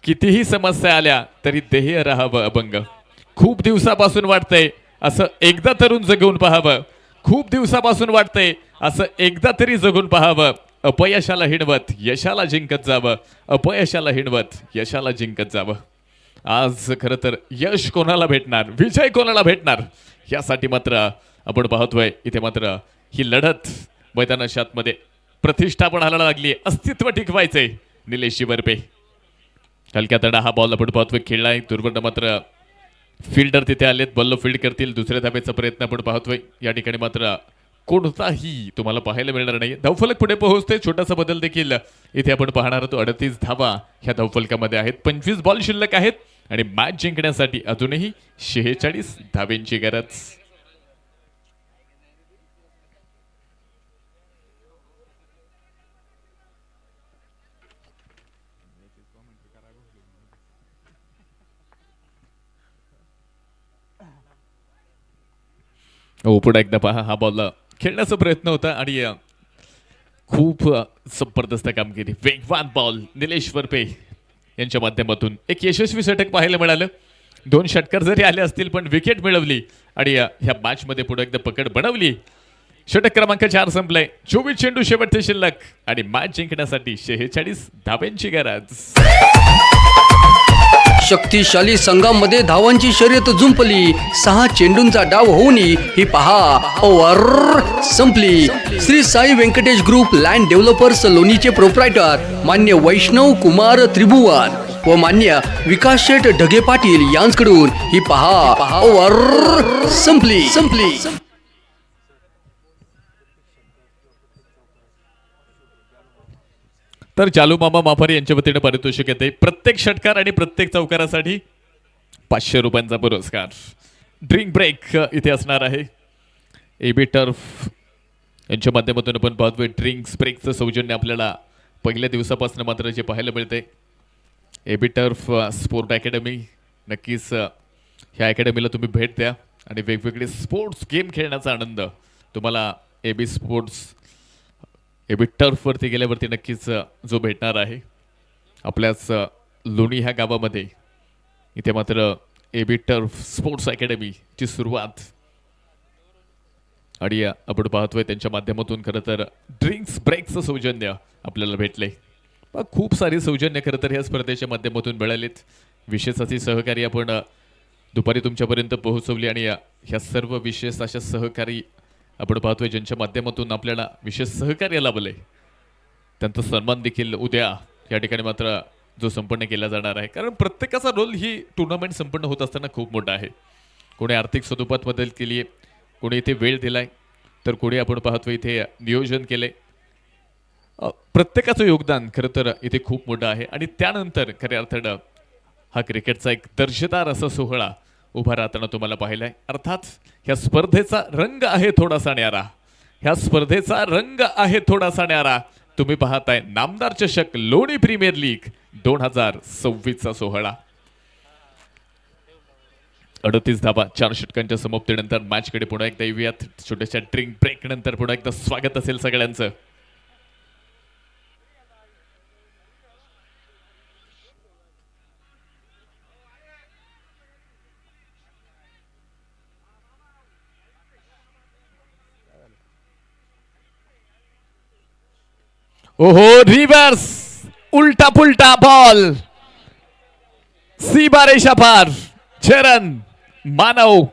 कितीही समस्या आल्या तरी ध्येय राहावं अभंग. खूप दिवसापासून वाटतंय असं एकदा तरुण जगून पाहावं, खूप दिवसापासून वाटतंय असं एकदा तरी जगून पाहावं. अपयशाला हिणवत यशाला जिंकत जावं, अपयशाला हिणवत यशाला जिंकत जावं. आज खरं तर यश कोणाला भेटणार, विजय कोणाला भेटणार यासाठी मात्र आपण पाहतोय इथे मात्र ही लढत मैदानाच्या आतमध्ये प्रतिष्ठा पण हालायला लागली, अस्तित्व टिकवायचंय निलेशजी वरपे. हलक्या तडा हा बॉल आपण पाहतोय खेळलाय. दुर्बळ मात्र फिल्डर तिथे आलेत, बॉल फील्ड करतील. दुसऱ्या धाब्याचा प्रयत्न आपण पाहतोय. या ठिकाणी मात्र कोणताही तुम्हाला पाहायला मिळणार नाही. धावफलक पुढे पोहोचते. छोटासा बदल देखील इथे आपण पाहणार आहोत. 38 धावा ह्या धावफलकामध्ये आहेत. 25 बॉल शिल्लक आहेत आणि मॅच जिंकण्यासाठी अजूनही 46 धावेंची गरज. पुढे एकदा पहा, हा बॉल खेळण्याचा प्रयत्न होता आणि खूप जबरदस्त कामगिरी, वेगवान बॉल निलेश वरपे यांच्या माध्यमातून एक यशस्वी षटक पाहायला मिळालं. 2 षटकार जरी आले असतील पण विकेट मिळवली आणि ह्या मॅचमध्ये पुढे एकदा पकड बनवली. षटक क्रमांक 4 संपलाय. 24 चेंडू शेवटचे शिल्लक आणि मॅच जिंकण्यासाठी 46 धाव्यांची गरज. शक्तिशाली संघामध्ये धावांची शर्यत जुंपली. 6 चेंडूंचा डाव होऊन ही पहा ओव्हर संपली. Shri Sai Venkatesh group land developers लोणीचे प्रोप्रायटर मान्य वैष्णव कुमार त्रिभुवन व मान्य विकास शेठ ढगे पाटील यांच्याकडून ही पहा ओव्हर संपली. तर चालू मामा माफारी यांच्या वतीने पारितोषिक येते. प्रत्येक षटकार आणि प्रत्येक चौकारासाठी 500 रुपयांचा पुरस्कार. ड्रिंक ब्रेक इथे असणार आहे. एबी टर्फ यांच्या माध्यमातून आपण पाहतोय ड्रिंक्स ब्रेकचं सौजन्य आपल्याला पहिल्या दिवसापासून मात्र जे पाहायला मिळते. एबी टर्फ स्पोर्ट अकॅडमी, नक्कीच ह्या अकॅडमीला तुम्ही भेट द्या आणि वेगवेगळे स्पोर्ट्स गेम खेळण्याचा आनंद तुम्हाला एबी टर्फवरती गेल्यावरती नक्कीच जो भेटणार आहे. आपल्याच लोणी ह्या गावामध्ये इथे मात्र एबी टर्फ स्पोर्ट्स अकॅडमीची सुरुवात आणि आपण पाहतोय त्यांच्या माध्यमातून खरं तर ड्रिंक्स ब्रेकचं सौजन्य आपल्याला भेटले. खूप सारी सौजन्य खरं तर ह्या स्पर्धेच्या माध्यमातून मिळालीत. विशेष अशी सहकारी आपण दुपारी तुमच्यापर्यंत पोहोचवली आणि ह्या सर्व विशेष अशा सहकारी आपण पाहतोय ज्यांच्या माध्यमातून आपल्याला विशेष सहकार्य लाभले त्यांचा सन्मान देखील उद्या या ठिकाणी मात्र जो संपन्न केला जाणार आहे. कारण प्रत्येकाचा रोल ही टुर्नामेंट संपन्न होत असताना खूप मोठा आहे. कोणी आर्थिक स्वरूपात मदत केली आहे, कोणी इथे वेळ दिलाय, तर कोणी आपण पाहतोय इथे नियोजन केले. प्रत्येकाचं योगदान खरं तर इथे खूप मोठं आहे. आणि त्यानंतर खऱ्या अर्थानं हा क्रिकेटचा एक दर्जेदार असा सोहळा उभा राहताना तुम्हाला पाहिलाय. अर्थात ह्या स्पर्धेचा रंग आहे थोडासा न्यारा. तुम्ही पाहताय नामदार चषक लोणी प्रीमियर लीग 2026चा सोहळा. 38 धावा 4 षटकांच्या समाप्तीनंतर मॅचकडे पुन्हा एकदा येऊयात. छोट्याशा ड्रिंक ब्रेक नंतर पुन्हा एकदा स्वागत असेल सगळ्यांचं. ओहो, रिव्हर्स उलटा पुलटा बॉल, सीमा रेषा पार. चरण मानव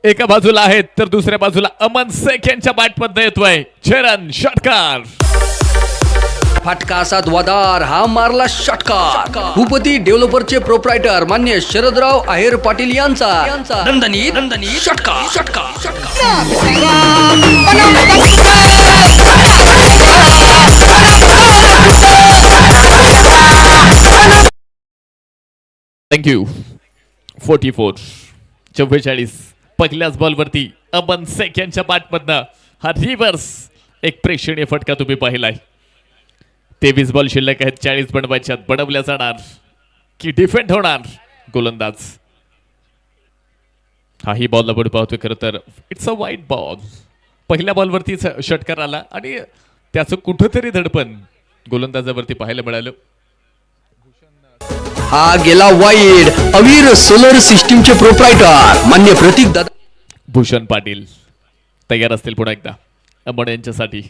एका बाजूला आहेत तर दुसऱ्या बाजूला अमन शेख यांच्या बॅटमधनं येतोय चरण. षटकार फटका असा द्वादार हा मारला षटकार. भूपती डेव्हलपरचे प्रोप्रायटर मान्य शरदराव आहेर पाटील यांचा दणदणीत षटकार. थँक्यू. 44 पहिल्याच बॉलवरती अमन शेख यांच्या बॅटमधनं हा रिव्हर्स एक प्रेक्षणीय फटका तुम्ही पाहिलाय. 23 बॉल शिल्लक आहेत, 40 बनवायच्यात. बनवल्या जाणार की डिफेंड होणार गोलंदाज. हाही बॉल आपण पाहतोय खरं तर इट्स अ वाईट बॉल. पहिल्या बॉलवरतीच षटकार आला आणि त्याचं कुठंतरी धडपण गोलंदाजावरती पाहायला मिळालं. हा गेला वाईड. अवीर सोलर सिस्टीमचे प्रोप्रायटर मान्य प्रतीक दादा भूषण पाटील तयार असतील पुन्हा एकदा अमन यांच्यासाठी.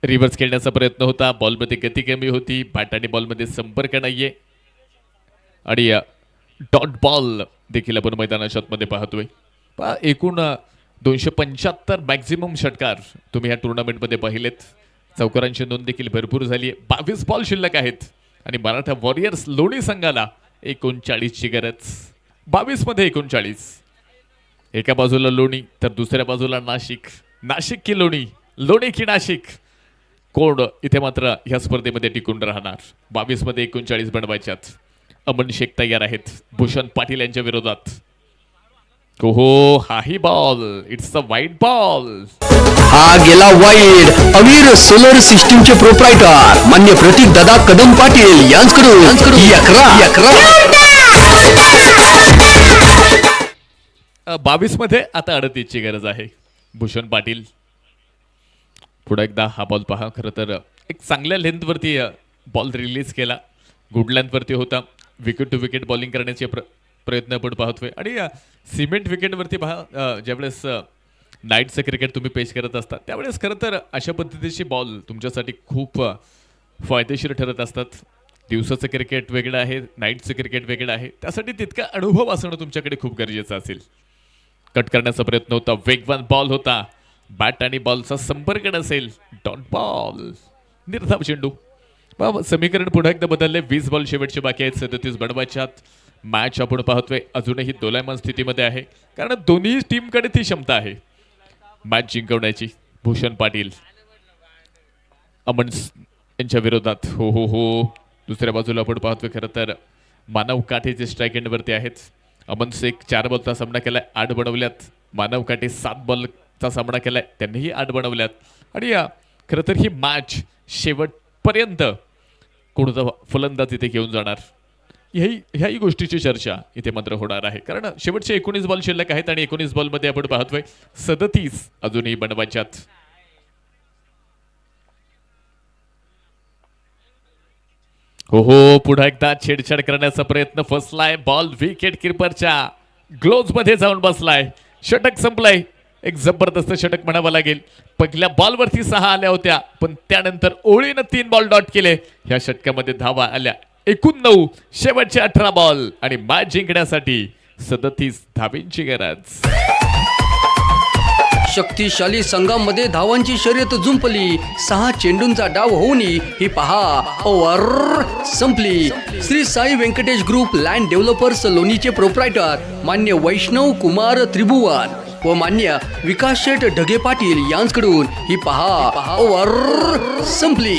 रिव्हर्स खेळण्याचा प्रयत्न होता. बॉलमध्ये गती कमी होती, बॅट आणि बॉलमध्ये संपर्क नाहीये आणि डॉट बॉल देखील आपण मैदानाच्या आतमध्ये पाहतोय. एकूण 275 मॅक्झिमम षटकार तुम्ही ह्या टुर्नामेंटमध्ये पाहिलेत. चौकारांची नोंद देखील भरपूर झाली आहे. 22 बॉल शिल्लक आहेत आणि मराठा वॉरियर्स लोणी संघाला 39ची गरज. 22 मध्ये 39. एका बाजूला लोणी तर दुसऱ्या बाजूला नाशिक. नाशिक की लोणी, लोणी की नाशिक, कोण इथे मात्र ह्या स्पर्धेमध्ये टिकून राहणार. 22 मध्ये 39 बनवायच्यात. अमन शेख तयार आहेत भूषण पाटील यांच्या विरोधात. हो, हाही बॉल इट्स अ वाईट बॉल. हा गेला वाईड. अवीर सोलर सिस्टीमचे प्रोप्रायटर मान्य प्रतीक दादा कदम पाटील यांच्याकडून 11. 22 मध्ये आता 38ची गरज आहे. भूषण पाटील पुढे एकदा हा बॉल पहा. खरं तर एक चांगल्या लेंथवरती बॉल रिलीज केला. गुड लेंथवरती होता. विकेट टू विकेट बॉलिंग करण्याचे प्रयत्न आपण पाहतोय. आणि सिमेंट विकेटवरती पहा, ज्यावेळेस नाईटचं क्रिकेट तुम्ही पेश करत असता त्यावेळेस खरं तर अशा पद्धतीची बॉल तुमच्यासाठी खूप फायदेशीर ठरत असतात. दिवसाचं क्रिकेट वेगळं आहे, नाईटचं क्रिकेट वेगळं आहे. त्यासाठी तितका अनुभव असणं तुमच्याकडे खूप गरजेचं असेल. कट करण्याचा प्रयत्न होता. वेगवान बॉल होता. बॅट आणि बॉलचा संपर्क नसेल. डॉट बॉल, निर्धाव चेंडू. समीकरण पुन्हा एकदा बदलले. 20 बॉल शेवटचे बाकी आहेत. 37 बनवायच्या. मॅच आपण पाहतोय अजूनही दोलायमान स्थितीमध्ये आहे, कारण दोन्ही टीमकडे ती क्षमता आहे मॅच जिंकवण्याची. भूषण पाटील अमन यांच्या विरोधात. हो हो हो, दुसऱ्या बाजूला आपण पाहतोय खरं तर मानव काठे जे स्ट्राईक एंडवरती आहेत. अमन शेख 4 बॉलचा सामना केलाय, 8 बनवल्यात. मानव काठे 7 बॉलचा सामना केलाय, त्यांनीही 8 बनवल्यात. आणि खरं तर ही मॅच शेवटपर्यंत कोणता फलंदाज इथे घेऊन जाणार ह्याही गोष्टीची चर्चा इथे मात्र होणार आहे, कारण शेवटचे 19 बॉल शिल्लक आहेत आणि 19 बॉलमध्ये आपण पाहतोय 37 अजूनही बनवायच्यात. हो हो, पुन्हा एकदा छेडछाड करण्याचा प्रयत्न फसलाय. बॉल विकेट किपरच्या ग्लोव्ज मध्ये जाऊन बसलाय. षटक संपलाय. एक जबरदस्त षटक म्हणावं लागेल. पहिल्या बॉलवरती 6 आल्या होत्या, पण त्यानंतर ओळीनं 3 बॉल डॉट केले. ह्या षटकामध्ये धावा आल्या एकूण 9. शेवटचे 18 बॉल आणि मॅच जिंकण्यासाठी 37 धावांची गरज. शक्तिशाली संघामध्ये धावांची शर्यत जुंपली. 6 चेंडूंचा डाव होऊनही ही पहा ओव्हर संपली. Shri Sai Venkatesh group land developers लोणीचे प्रोप्रायटर मान्य वैष्णव कुमार त्रिभुवन व मान्य विकास शेठ ढगे पाटील यांच्याकडून ही पहा ओव्हर संपली.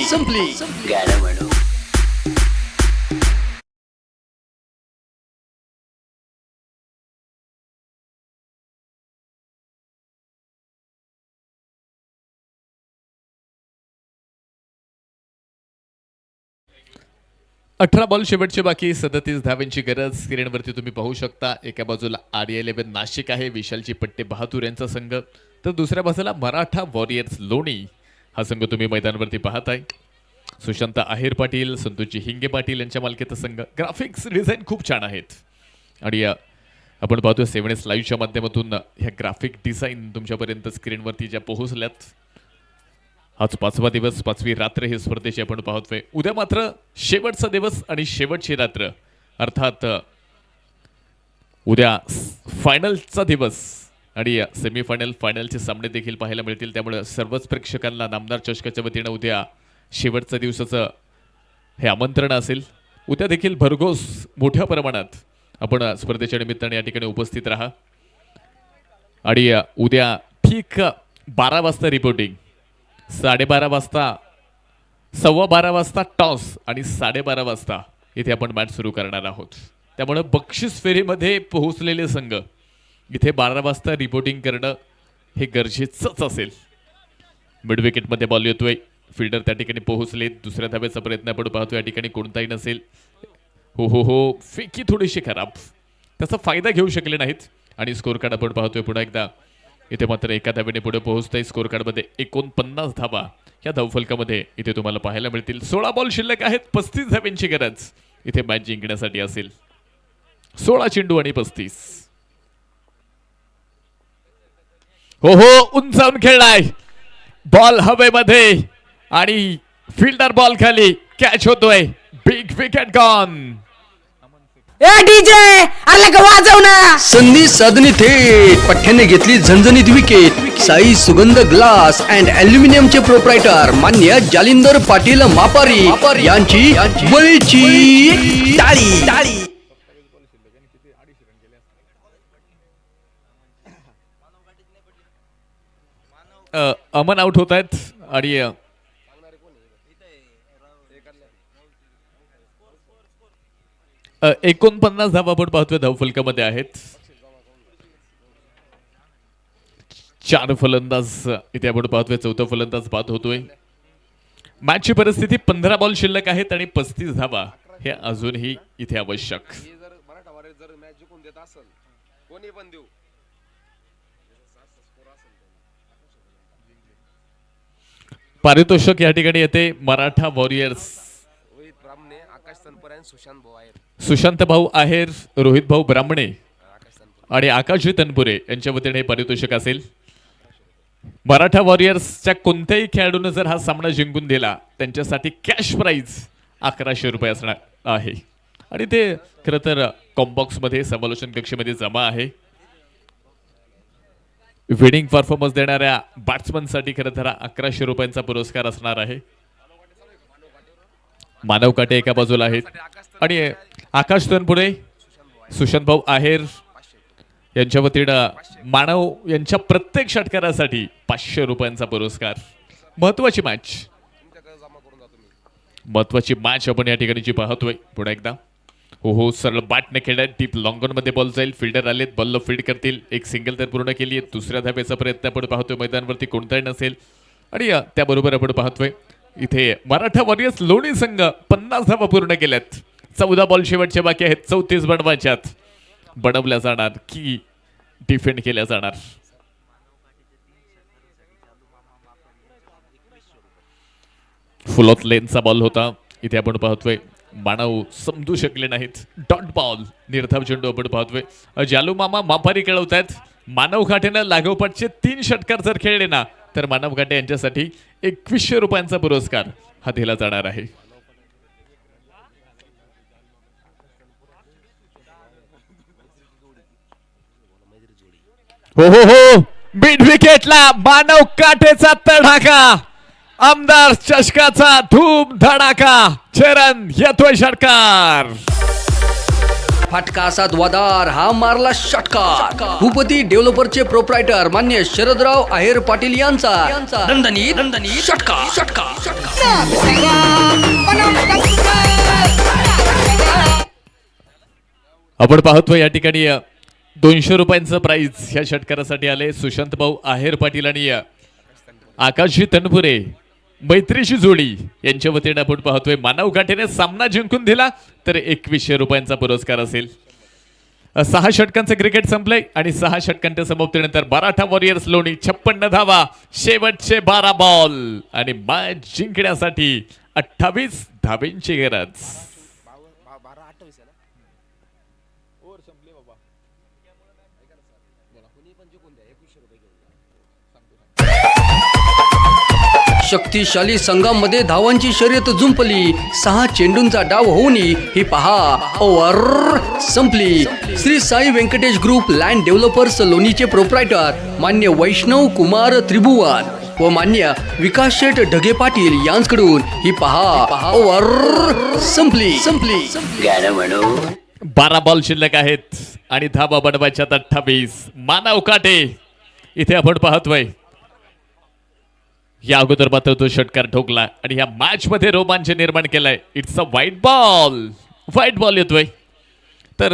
अठरा बॉल शेवटचे बाकी. 37 धावांची गरज स्क्रीनवरती तुम्ही पाहू शकता. एका बाजूला RE11 नाशिक आहे, विशालची पट्टे बहादूर यांचा संघ, तर दुसऱ्या बाजूला मराठा वॉरियर्स लोणी हा संघ तुम्ही मैदानावरती पाहताय. सुशांत आहेर पाटील, संतोषजी हिंगे पाटील यांच्या मालकीचा संघ. ग्राफिक्स डिझाईन खूप छान आहेत आणि आपण पाहतोय 7S लाईव्हच्या माध्यमातून ह्या ग्राफिक डिझाईन तुमच्यापर्यंत स्क्रीनवरती ज्या पोहोचल्यात. आज 5वा दिवस, 5वी रात्र ही स्पर्धेची आपण पाहतोय. उद्या मात्र शेवटचा दिवस आणि शेवटची रात्र, अर्थात उद्या फायनलचा दिवस आणि सेमीफायनल फायनलचे सामने देखील पाहायला मिळतील. त्यामुळे सर्वच प्रेक्षकांना नामदार चषकाच्या वतीनं उद्या शेवटच्या दिवसाचं हे आमंत्रण असेल. उद्या देखील भरघोस मोठ्या प्रमाणात आपण स्पर्धेच्या निमित्ताने या ठिकाणी उपस्थित राहा. आणि उद्या ठीक 12 वाजता रिपोर्टिंग, 12:30 वाजता, 12:15 वाजता टॉस आणि 12:30 वाजता इथे आपण मॅच सुरू करणार आहोत. त्यामुळे बक्षीस फेरीमध्ये पोहोचलेले संघ इथे 12 वाजता रिपोर्टिंग करणं हे गरजेचंच असेल. मिड विकेटमध्ये बॉल येतोय. फिल्डर त्या ठिकाणी पोहोचले. दुसऱ्या धाब्याचा प्रयत्न आपण पाहतोय. या ठिकाणी कोणताही नसेल. हो हो हो, फेकी थोडीशी खराब, त्याचा फायदा घेऊ शकले नाहीत. आणि स्कोर कार्ड आपण पाहतोय पुन्हा एकदा. इथे मात्र एका धाब्याने पुढे पोहोचतंय. स्कोर कार्डमध्ये 49 धावा या धावफलकामध्ये इथे तुम्हाला पाहायला मिळतील. 16 बॉल शिल्लक आहेत. 35 धाव्यांची गरज इथे मॅच जिंकण्यासाठी असेल. 16 चेंडू आणि 35. हो हो, उंचावून खेळलाय. बॉल हवेमध्ये आणि फिल्डर बॉल खाली. कॅच होतोय. Big wicket gone. ए डीजे अरे का वाजव ना. संधी साधणी थेट पठ्याने घेतली झणझणीत विकेट. साई सुगंध ग्लास अँड अल्युमिनियमचे प्रोप्रायटर मान्य जालिंदर पाटील मापारी यांची बळीची टाळी. अमन आउट होत आहेत आणि 49 धावा आपण पाहतोय धावफलकामध्ये आहेत. 4 फलंदाज इथे आपण पाहतोय. 4था फलंदाज बाद होतोय. मॅचची परिस्थिती 15 बॉल शिल्लक आहेत आणि 35 धावा हे अजूनही इथे आवश्यक. पारितोषिक या ठिकाणी येते मराठा वॉरियर्स सुशांत भाऊ आहेर, रोहित भाऊ ब्राह्मणे आणि आकाशजी तनपुरे यांच्या वतीने हे पारितोषिक असेल. मराठा वॉरियर्सच्या कोणत्याही खेळाडूने जर हा सामना जिंकून दिला त्यांच्यासाठी कॅश प्राइज 1100 रुपये असणार आहे आणि ते खरं तर कॉम्बॉक्स मध्ये समालोचन कक्षेमध्ये जमा आहे. विनिंग परफॉर्मन्स देणाऱ्या बॅट्समन साठी खरं तर 1100 रुपयांचा पुरस्कार असणार आहे. मानव काटे एका बाजूला आहेत आणि आकाश तनपुरे, सुशांत भाऊ आहेर यांच्या वतीनं मानव यांच्या प्रत्येक षटकारासाठी 500 रुपयांचा पुरस्कार. महत्वाची मॅच आपण या ठिकाणी जी पाहतोय. पुढे एकदा हो सरळ बॅटने खेळत डीप लॉंग मध्ये बॉल जाईल. फिल्डर आलेत, बॉल फील्ड करतील. एक सिंगल तर पूर्ण केली आहे. दुसऱ्या धाब्याचा प्रयत्न आपण पाहतोय. मैदानावरती कोणताही नसेल आणि त्याबरोबर आपण पाहतोय इथे मराठा वॉरियर्स लोणी संघ 50 धावा पूर्ण केल्यात. 14 बॉल शेवटचे बाकी आहेत. 34 बनवायच्यात. बनवल्या जाणार की डिफेंड केल्या जाणार. फुल ऑफ लेनचा बॉल होता. इथे आपण पाहतोय मानव समजू शकले नाहीत. डॉट बॉल निर्धाव चेंडू आपण पाहतोय. जालू मामा मापारी खेळवतायत. मानव काटेनं लागोपाठचे 3 षटकार जर खेळले ना तर मानव काटे यांच्यासाठी 2100 रुपयांचा पुरस्कार हा दिला जाणार आहे. हो मिड विकेटला मानव काटेचा तडाखा. आमदार चषकाचा धूम धडाका. चरण येतोय षटकार. फाटका असा द्वादार हा मारला षटकार. भूपती डेव्हलपरचे प्रोप्रायटर मान्य शरदराव आहेर पाटील यांचा दणदणीत षटकार. आपण पाहतोय या ठिकाणी 200 रुपयांचं प्राइज ह्या षटकारासाठी आले. सुशांत भाऊ आहेर पाटील आणि आकाशजी तनपुरे मैत्रीची जोडी यांच्या वतीने आपण पाहतोय. मानव काटेने सामना जिंकून दिला तर 2100 रुपयांचा पुरस्कार असेल. 6 षटकांचं क्रिकेट संपलंय आणि 6 षटकांच्या समाप्तीनंतर मराठा वॉरियर्स लोणी 56 धावा. शेवटचे 12 बॉल आणि मॅच जिंकण्यासाठी 28 धाब्यांची गरज. शक्तिशाली संघामध्ये धावांची शर्यत जुंपली. 6 चेंडूंचा डाव होऊन ही पहा ओव्हर संपली. Shri Sai Venkatesh group land developers लोणीचे प्रोप्रायटर मान्य वैष्णव कुमार त्रिभुवन व मान्य विकास शेठ ढगे पाटील यांच्याकडून ही पहा ओव्हर संपली. 12 बॉल शिल्लक आहेत आणि धाबा बनवायच्या 28. मानव काटे इथे आपण पाहतोय. या अगोदर मात्र तो षटकार ठोकला आणि या मॅच मध्ये रोमांच निर्माण केलाय. इट्स अ व्हाईट बॉल येतोय तर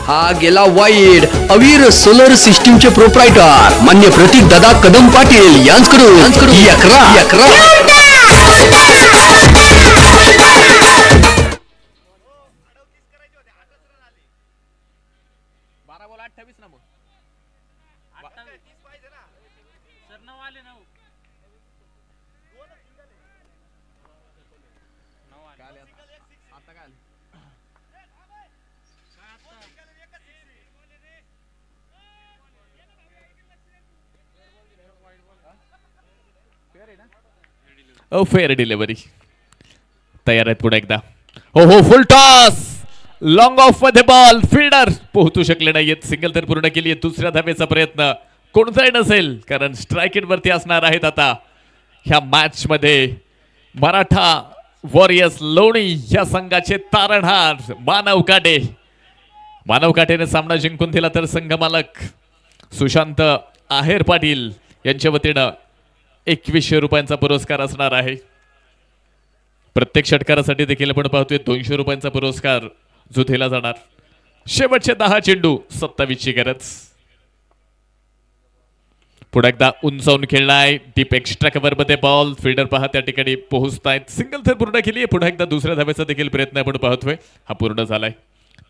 हा गेला वाईड. अवीर सोलर सिस्टीमचे प्रोप्रायटर मान्य प्रतीक दादा कदम पाटील यांच्याकडून 11. फेअर डिलिव्हरी तयार आहेत. पुन्हा एकदा हो फुल टॉस. लॉंग ऑफ मध्ये बॉल. फिल्डर पोहोचू शकले नाहीयेत. सिंगल तर पूर्ण केली आहे. दुसऱ्या धावेचा प्रयत्न कोणताही नसेल कारण स्ट्रायकेट वरती असणार आहेत. आता ह्या मॅच मध्ये मराठा वॉरियर्स लोणी या संघाचे तारणहार मानव काटेने सामना जिंकून दिला तर संघ मालक सुशांत आहेर पाटील यांच्या वतीनं 2100 रुपयांचा पुरस्कार असणार आहे. प्रत्येक षटकारासाठी देखील आपण पाहतोय 200 रुपयांचा पुरस्कार जो दिला जाणार. शेवटचे 10 चेंडू 27ची गरज. पुढे एकदा उंचावून खेळलाय. डीप एक्स्ट्रा कव्हर मध्ये बॉल. फिल्डर पहा त्या ठिकाणी पोहोचतायत. सिंगल तर पूर्ण केली आहे. पुन्हा एकदा दुसऱ्या धाब्याचा देखील प्रयत्न आपण पाहतोय. हा पूर्ण झालाय.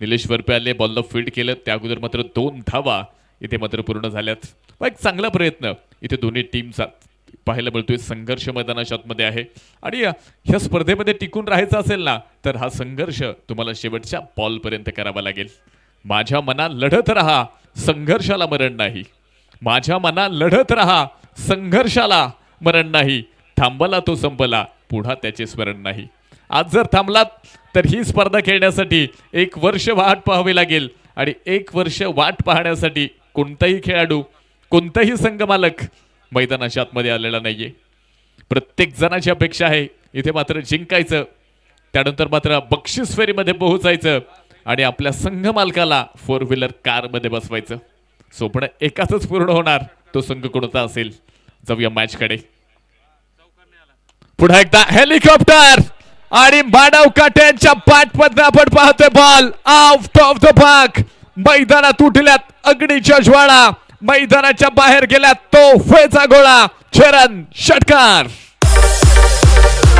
निलेश वरपे आले. बॉलला फील्ड केलं. त्या अगोदर मात्र 2 धावा इथे मात्र पूर्ण झाल्यात. एक चांगला प्रयत्न इथे दोन्ही टीमचा पाहायला मिळतोय. संघर्ष मैदानाच्या आतमध्ये आहे आणि ह्या स्पर्धेमध्ये टिकून राहायचं असेल ना तर हा संघर्ष तुम्हाला शेवटच्या बॉलपर्यंत करावा लागेल. माझ्या मना लढत राहा, संघर्षाला मरण नाही. माझ्या मना लढत राहा, संघर्षाला मरण नाही. थांबला तो संपला, पुन्हा त्याचे स्मरण नाही. आज जर थांबलात तर ही स्पर्धा खेळण्यासाठी 1 वर्ष वाट पाहावी लागेल आणि 1 वर्ष वाट पाहण्यासाठी कोणताही खेळाडू, कोणताही संघमालक मैदानाच्या आतमध्ये आलेला नाहीये. प्रत्येक जणाची अपेक्षा आहे इथे मात्र जिंकायचं, त्यानंतर मात्र बक्षीस फेरीमध्ये पोहोचायचं आणि आपल्या संघ मालकाला 4 व्हीलर कारमध्ये बसवायचं. स्वप्न एकाच पूर्ण होणार, तो संघ कोणता असेल. जाऊया मॅच कडे. पुन्हा एकदा हेलिकॉप्टर आणि मानव काट्यांच्या पाठमधून आपण पाहतोय ball out of the park. मैदानात उठल्यात अग्नीच्या ज्वाळा, मैदानाच्या बाहेर गेल्यात तोफेचा गोळा. चरण षटकार.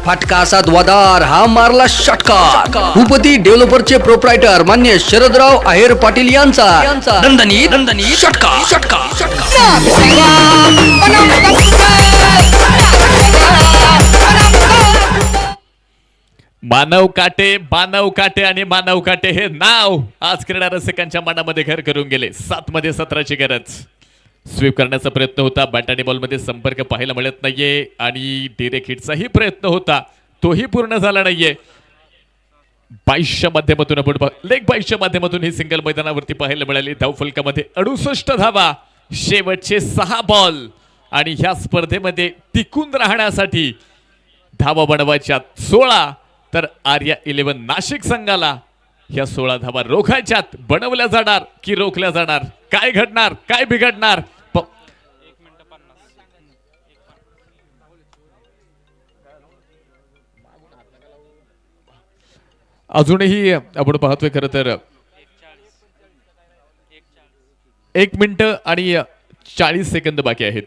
फटका असा द्वादार, हा मारला षटकार. भूपती डेव्हलपरचे प्रोप्रायटर मान्य शरदराव आहेर पाटील यांचा दणदणीत षटकार. मानव काटे आणि मानव काटे हे नाव आज क्रीडा रसिकांच्या मनामध्ये घर करून गेले. 7 मध्ये 17ची गरज. स्वीप करण्याचा प्रयत्न होता, बॅट आणि बॉलमध्ये संपर्क पाहायला मिळत नाहीये आणि डिरेक्ट हिटचाही प्रयत्न होता, तोही पूर्ण झाला नाहीये. 22च्या माध्यमातून आपण लेग 22च्या माध्यमातून ही सिंगल मैदानावरती पाहायला मिळाली. धावफलकामध्ये 68 धावा, शेवटचे 6 बॉल आणि ह्या स्पर्धेमध्ये टिकून राहण्यासाठी धावा बनवायच्या 16, तर आर्या 11 नाशिक संघाला ह्या 16 धावा रोखायच्यात. बनवल्या जाणार की रोखल्या जाणार, काय घडणार, काय बिघडणार. अजूनही आपण पाहतोय खरं तर 1 मिनिट आणि 40 सेकंद बाकी आहेत.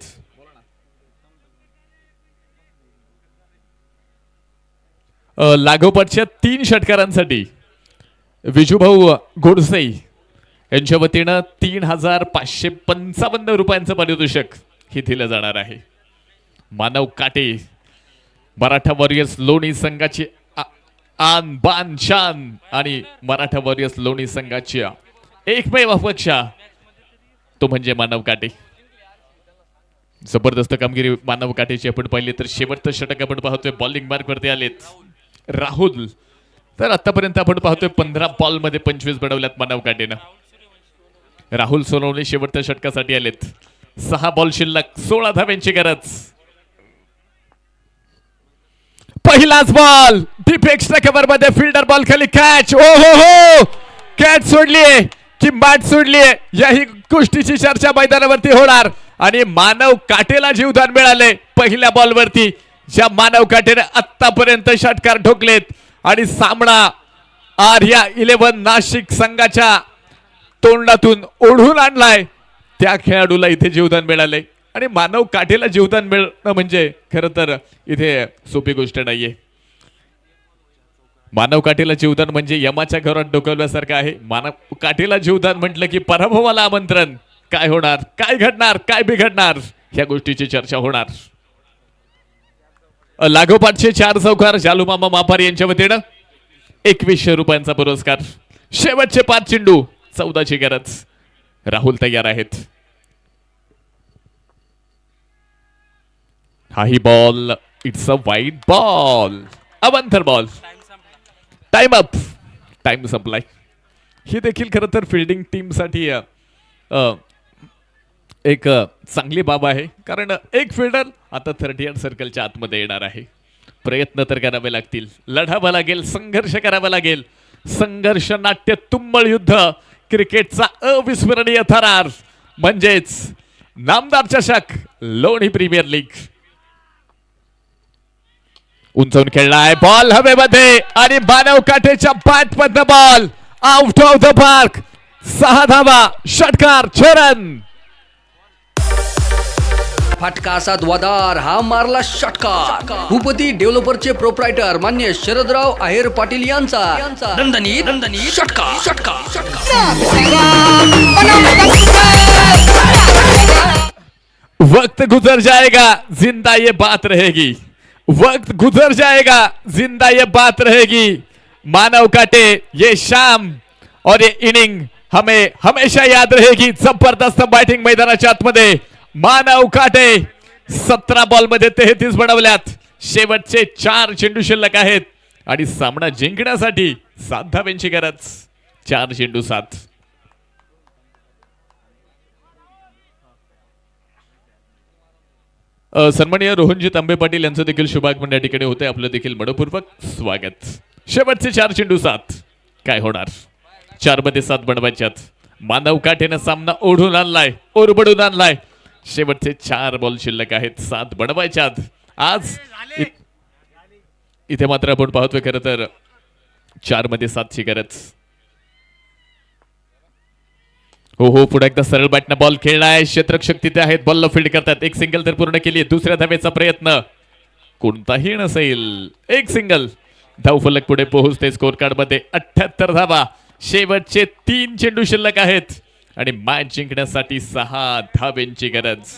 लागोपाठच्या 3 षटकारांसाठी विजूभाऊ गोडसे यांच्या वतीनं 3,555 रुपयांचं पारितोषिक हे दिलं जाणार आहे. मानव काटे मराठा वॉरियर्स लोणी संघाची आन बान शान आणि मराठा वॉरियर्स लोणी संघाची एकमेव अपेक्षा तो म्हणजे मानव काटे. जबरदस्त कामगिरी मानव काटेची आपण पाहिली तर शेवटचं षटक आपण पाहतोय बॉलिंग मार्क वरती आलेत राहुल. तर आतापर्यंत आपण पाहतोय 15 बॉल मध्ये 25 बनवल्यात मानव काटेनं. राहुल सोनवणे शेवटच्या षटकासाठी आलेत. 6 बॉल शिल्लक, 16 धाव्यांची गरज. पहिलाच बॉल डीप एक्स्ट्रा कव्हर मध्ये फिल्डर बॉल खाली कॅच. ओ हो कॅच सोडलीये की मॅच सोडलीये याही गोष्टीची चर्चा मैदानावरती होणार आणि मानव काटेला जीवदान मिळाले पहिल्या बॉलवरती. ज्या मानव काटेने आतापर्यंत षटकार ठोकलेत आणि सामना आर्या 11 नाशिक संघाच्या तोंडातून ओढून आणलाय, त्या खेळाडूला इथे जीवदान मिळाले आणि मानव काटेला जीवदान मिळणं म्हणजे खरं तर इथे सोपी गोष्ट नाहीये. मानव काटेला जीवदान म्हणजे यमाच्या घरात डोकवल्यासारखं आहे. मानव काटेला जीवदान म्हटलं की पराभवाला आमंत्रण. काय होणार, काय घडणार, काय बिघडणार या गोष्टीची चर्चा होणार. लागोपाठचे 4 चौकार जालू मामा मापारी यांच्या वतीनं 2100 रुपयांचा पुरस्कार. शेवटचे 5 चेंडू, 14ची गरज. राहुल तयार आहेत. हाही ball, it's a wide ball, अवंतर बॉल. टाइम अप, टाइम संपलाय. ही देखील खरं तर फिल्डिंग टीम साठी एक चांगली बाब आहे, कारण एक फिल्डर आता 38 सर्कलच्या आतमध्ये येणार आहे. प्रयत्न तर करावे लागतील, लढावं लागेल, संघर्ष करावा लागेल. संघर्ष नाट्य तुंबळ युद्ध, क्रिकेटचा अविस्मरणीय थरार म्हणजेच नामदार चषक, लोणी प्रीमियर लीग. उंचावून खेळलाय बॉल हवेमध्ये आणि मानव काटेच्या बॅटमधनं ball out of the park. 6 धावा, षटकार. चरण फटका असा द्वादार, हा मारला षटकार. भूपती डेव्हलपरचे प्रोप्रायटर मान्य शरदराव आहेर पाटील यांचा दणदणीत षटकार. वक्त गुजर जाएगा जिंदा ये बात रहेगी, वक्त गुजर जाएगा जिंदा ये बात रहेगी। मानव काटे ये शाम और ये इनिंग हमें हमेशा याद रहेगी। जबरदस्त बॅटिंग मैदानाच्या आतमध्ये मानव काटे 17 बॉल मध्ये 33 बनवल्यात। शेवटचे 4 चेंडू शिल्लक आहेत आणि सामना जिंकण्यासाठी 7 धावांची गरज। 4 चेंडू 7। सन्माननीय रोहनजी तांबे पाटील यांचं देखील शुभागमन या ठिकाणी होते। आपलं देखील मनपूर्वक स्वागत। शेवटचे 4 चेंडू 7 काय होणार? 4 मध्ये 7 बनवायच्यात। मानव काठेने सामना ओढून आणलाय, ओरबडून आणलाय। शेवटचे 4 बॉल शिल्लक आहेत, 7 बनवायच्यात। आज इथे मात्र आपण पाहतोय खरं तर 4 मध्ये 7 ची गरज। हो पुढे एकदा सरळ बॅटनं बॉल खेळलाय। क्षेत्ररक्षक तिथे आहेत, बॉलला फील्ड करतात। एक सिंगल तर पूर्ण केली। दुसऱ्या धावेचा प्रयत्न कोणताही नसेल, एक सिंगल। धावफलक पुढे पोहोचते स्कोर कार्ड मध्ये 78 धावा। शेवटचे 3 चेंडू शिल्लक आहेत आणि मॅच जिंकण्यासाठी 6 धावांची गरज।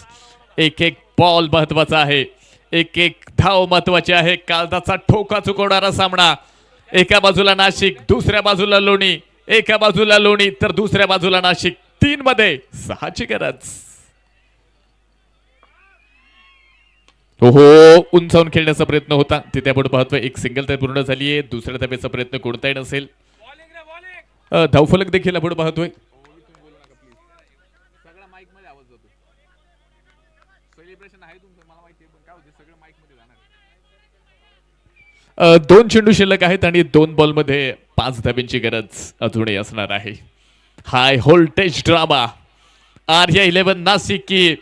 एक बॉल महत्वाचा आहे, एक धाव महत्वाची आहे। काळजाचा ठोका चुकवणारा सामना। एका बाजूला नाशिक, दुसऱ्या बाजूला लोणी, एका बाजूला लोणी तर दुसऱ्या बाजूला नाशिक। 3 मध्ये 6 ची गरज। उंचावून खेळण्याचा प्रयत्न होता, तिथे आपण पाहतोय एक सिंगल तर पूर्ण झाली आहे। दुसऱ्या धावेचा प्रयत्न कोणताही नसेल। धावफलक देखील आपण पाहतोय। दोन चेंडू शिल्लक आहेत आणि 2 बॉल मध्ये 5 धाब्यांची गरज अजूनही असणार आहे। High voltage drama RA11 Nashik की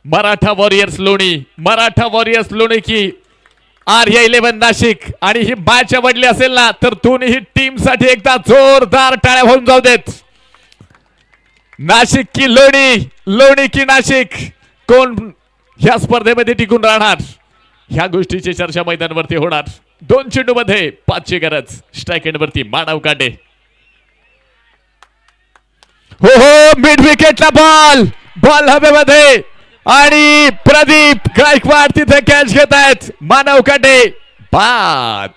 मराठा वॉरियर्स लोणी, मराठा वॉरियर्स लोणी की RA11 नाशिक। आणि ही मॅच आवडली असेल ना तर दोन्ही टीम साठी एकदा जोरदार टाळ्या होऊन जाऊ देत। नाशिक की लोणी, लोणी की नाशिक, कोण ह्या स्पर्धेमध्ये टिकून राहणार ह्या गोष्टीची चर्चा मैदानावरती होणार। 2 चेंडू मध्ये 5 ची गरज। स्ट्राइक एंड वरती मानव काटे। हो मिड विकेटला बॉल, बॉल हवेमध्ये आणि प्रदीप गायकवाड तिथे कॅच घेत आहेत। मानव काटे बाद।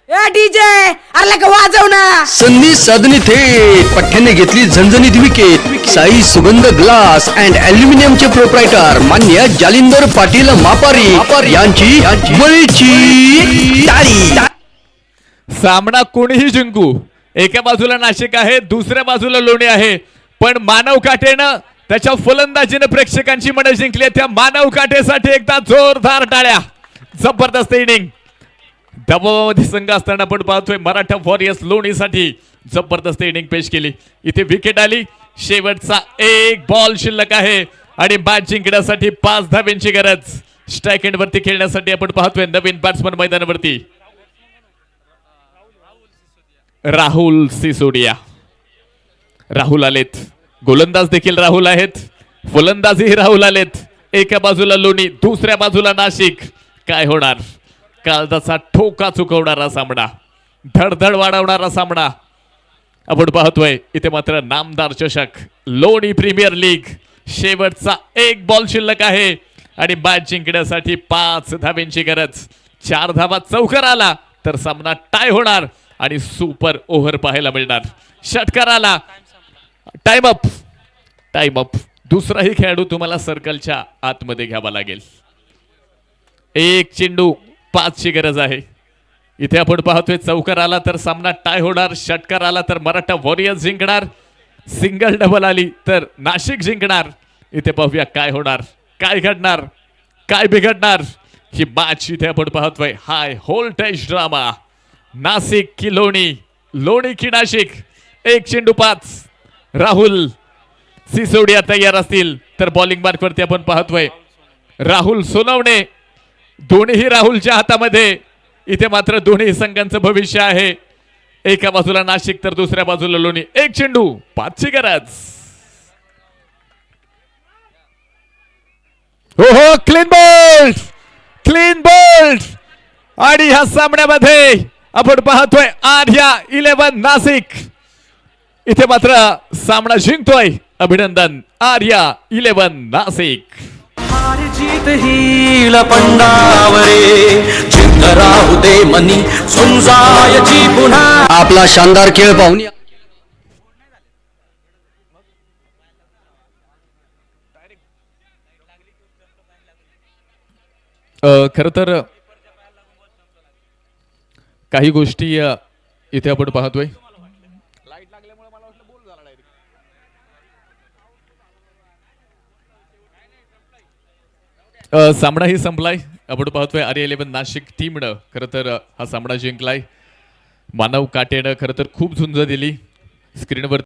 ए डीजे अरे लगा वाजव ना। संधी साधणी थेट पठ्ठ्याने घेतली झणझणीत विकेट। साई सुगंध ग्लास अँड ॲल्युमिनियमचे प्रोप्रायटर मान्य जालिंदर पाटील मापारी यांची बळीची टाळी। सामना कोणीही जिंकू, एका बाजूला नाशिक आहे, दुसऱ्या बाजूला लोणी आहे, पण मानव काटेनं त्याच्या फलंदाजीने प्रेक्षकांची मनं जिंकली। त्या मानव काटेसाठी एकदा जोरदार टाळ्या। जबरदस्त इनिंग। दबावामध्ये संघ असताना आपण पाहतोय मराठा वॉरियर्स लोणीसाठी जबरदस्त इनिंग पेश केली। इथे विकेट आली। शेवटचा 1 बॉल शिल्लक आहे आणि मॅच जिंकण्यासाठी 5 धाब्यांची गरज। स्ट्राइक एंड वरती खेळण्यासाठी आपण पाहतोय नवीन बॅट्समन मैदानावरती राहुल सिसोडिया। राहुल आलेत, गोलंदाज देखील राहुल आहेत, फलंदाजही राहुल आलेत। एका बाजूला लोणी, दुसऱ्या बाजूला नाशिक। काय होणार? काळजाचा ठोका चुकवणारा सामना, धडधड वाढवणारा सामना आपण पाहतोय। इथे मात्र नामदार चषक लोणी प्रीमियर लीग। शेवटचा 1 बॉल शिल्लक आहे आणि मॅच जिंकण्यासाठी 5 धाब्यांची गरज। 4 धावा चौकार आला तर सामना टाय होणार आणि सुपर ओव्हर पाहायला मिळणार। षटकार आला, टाइम अप, टाइम अप। दुसराही खेळाडू तुम्हाला सर्कलच्या आतमध्ये घ्यावा लागेल। 1 चेंडू 5 ची गरज आहे। इथे आपण पाहतोय चौकार आला तर सामना टाय होणार, षटकार आला तर मराठा वॉरियर्स जिंकणार, सिंगल डबल आली तर नाशिक जिंकणार। इथे पाहूया काय होणार, काय घडणार, काय बिघडणार ही मॅच। इथे आपण पाहतोय हाय व्होल्टेज ड्रामा। नाशिक की लोणी, लोणी की नाशिक। 1 चेंडू 5। राहुल सिसोडिया तयार असतील तर बॉलिंग मार्कवरती आपण पाहतोय राहुल सोनवणे। दोन्ही राहुलच्या हातामध्ये। इथे मात्र दोन्ही संघांचं भविष्य आहे। एका बाजूला नाशिक तर दुसऱ्या बाजूला लोणी। 1 चेंडू 5 ची गरज। हो क्लीन बोल्ड, क्लीन बोल्ड। आणि ह्या सामन्यामध्ये आपण पाहतोय RA11 नाशिक इथे मात्र सामना जिंकतोय. अभिनंदन आर्या 11 नाशिक. हार जीत ही लपंडावरे जिंक राहू दे मनी समजायची पुन्हा. आपला शानदार खेळ पाहून खर तर काही गोष्टी इथे आपण पाहतोय. सामनाही संपलाय. आपण पाहतोय आर्या 11 नाशिक टीमनं खरं तर हा सामना जिंकलाय. मानव काटेनं खरं तर खूप झुंज दिली स्क्रीनवर.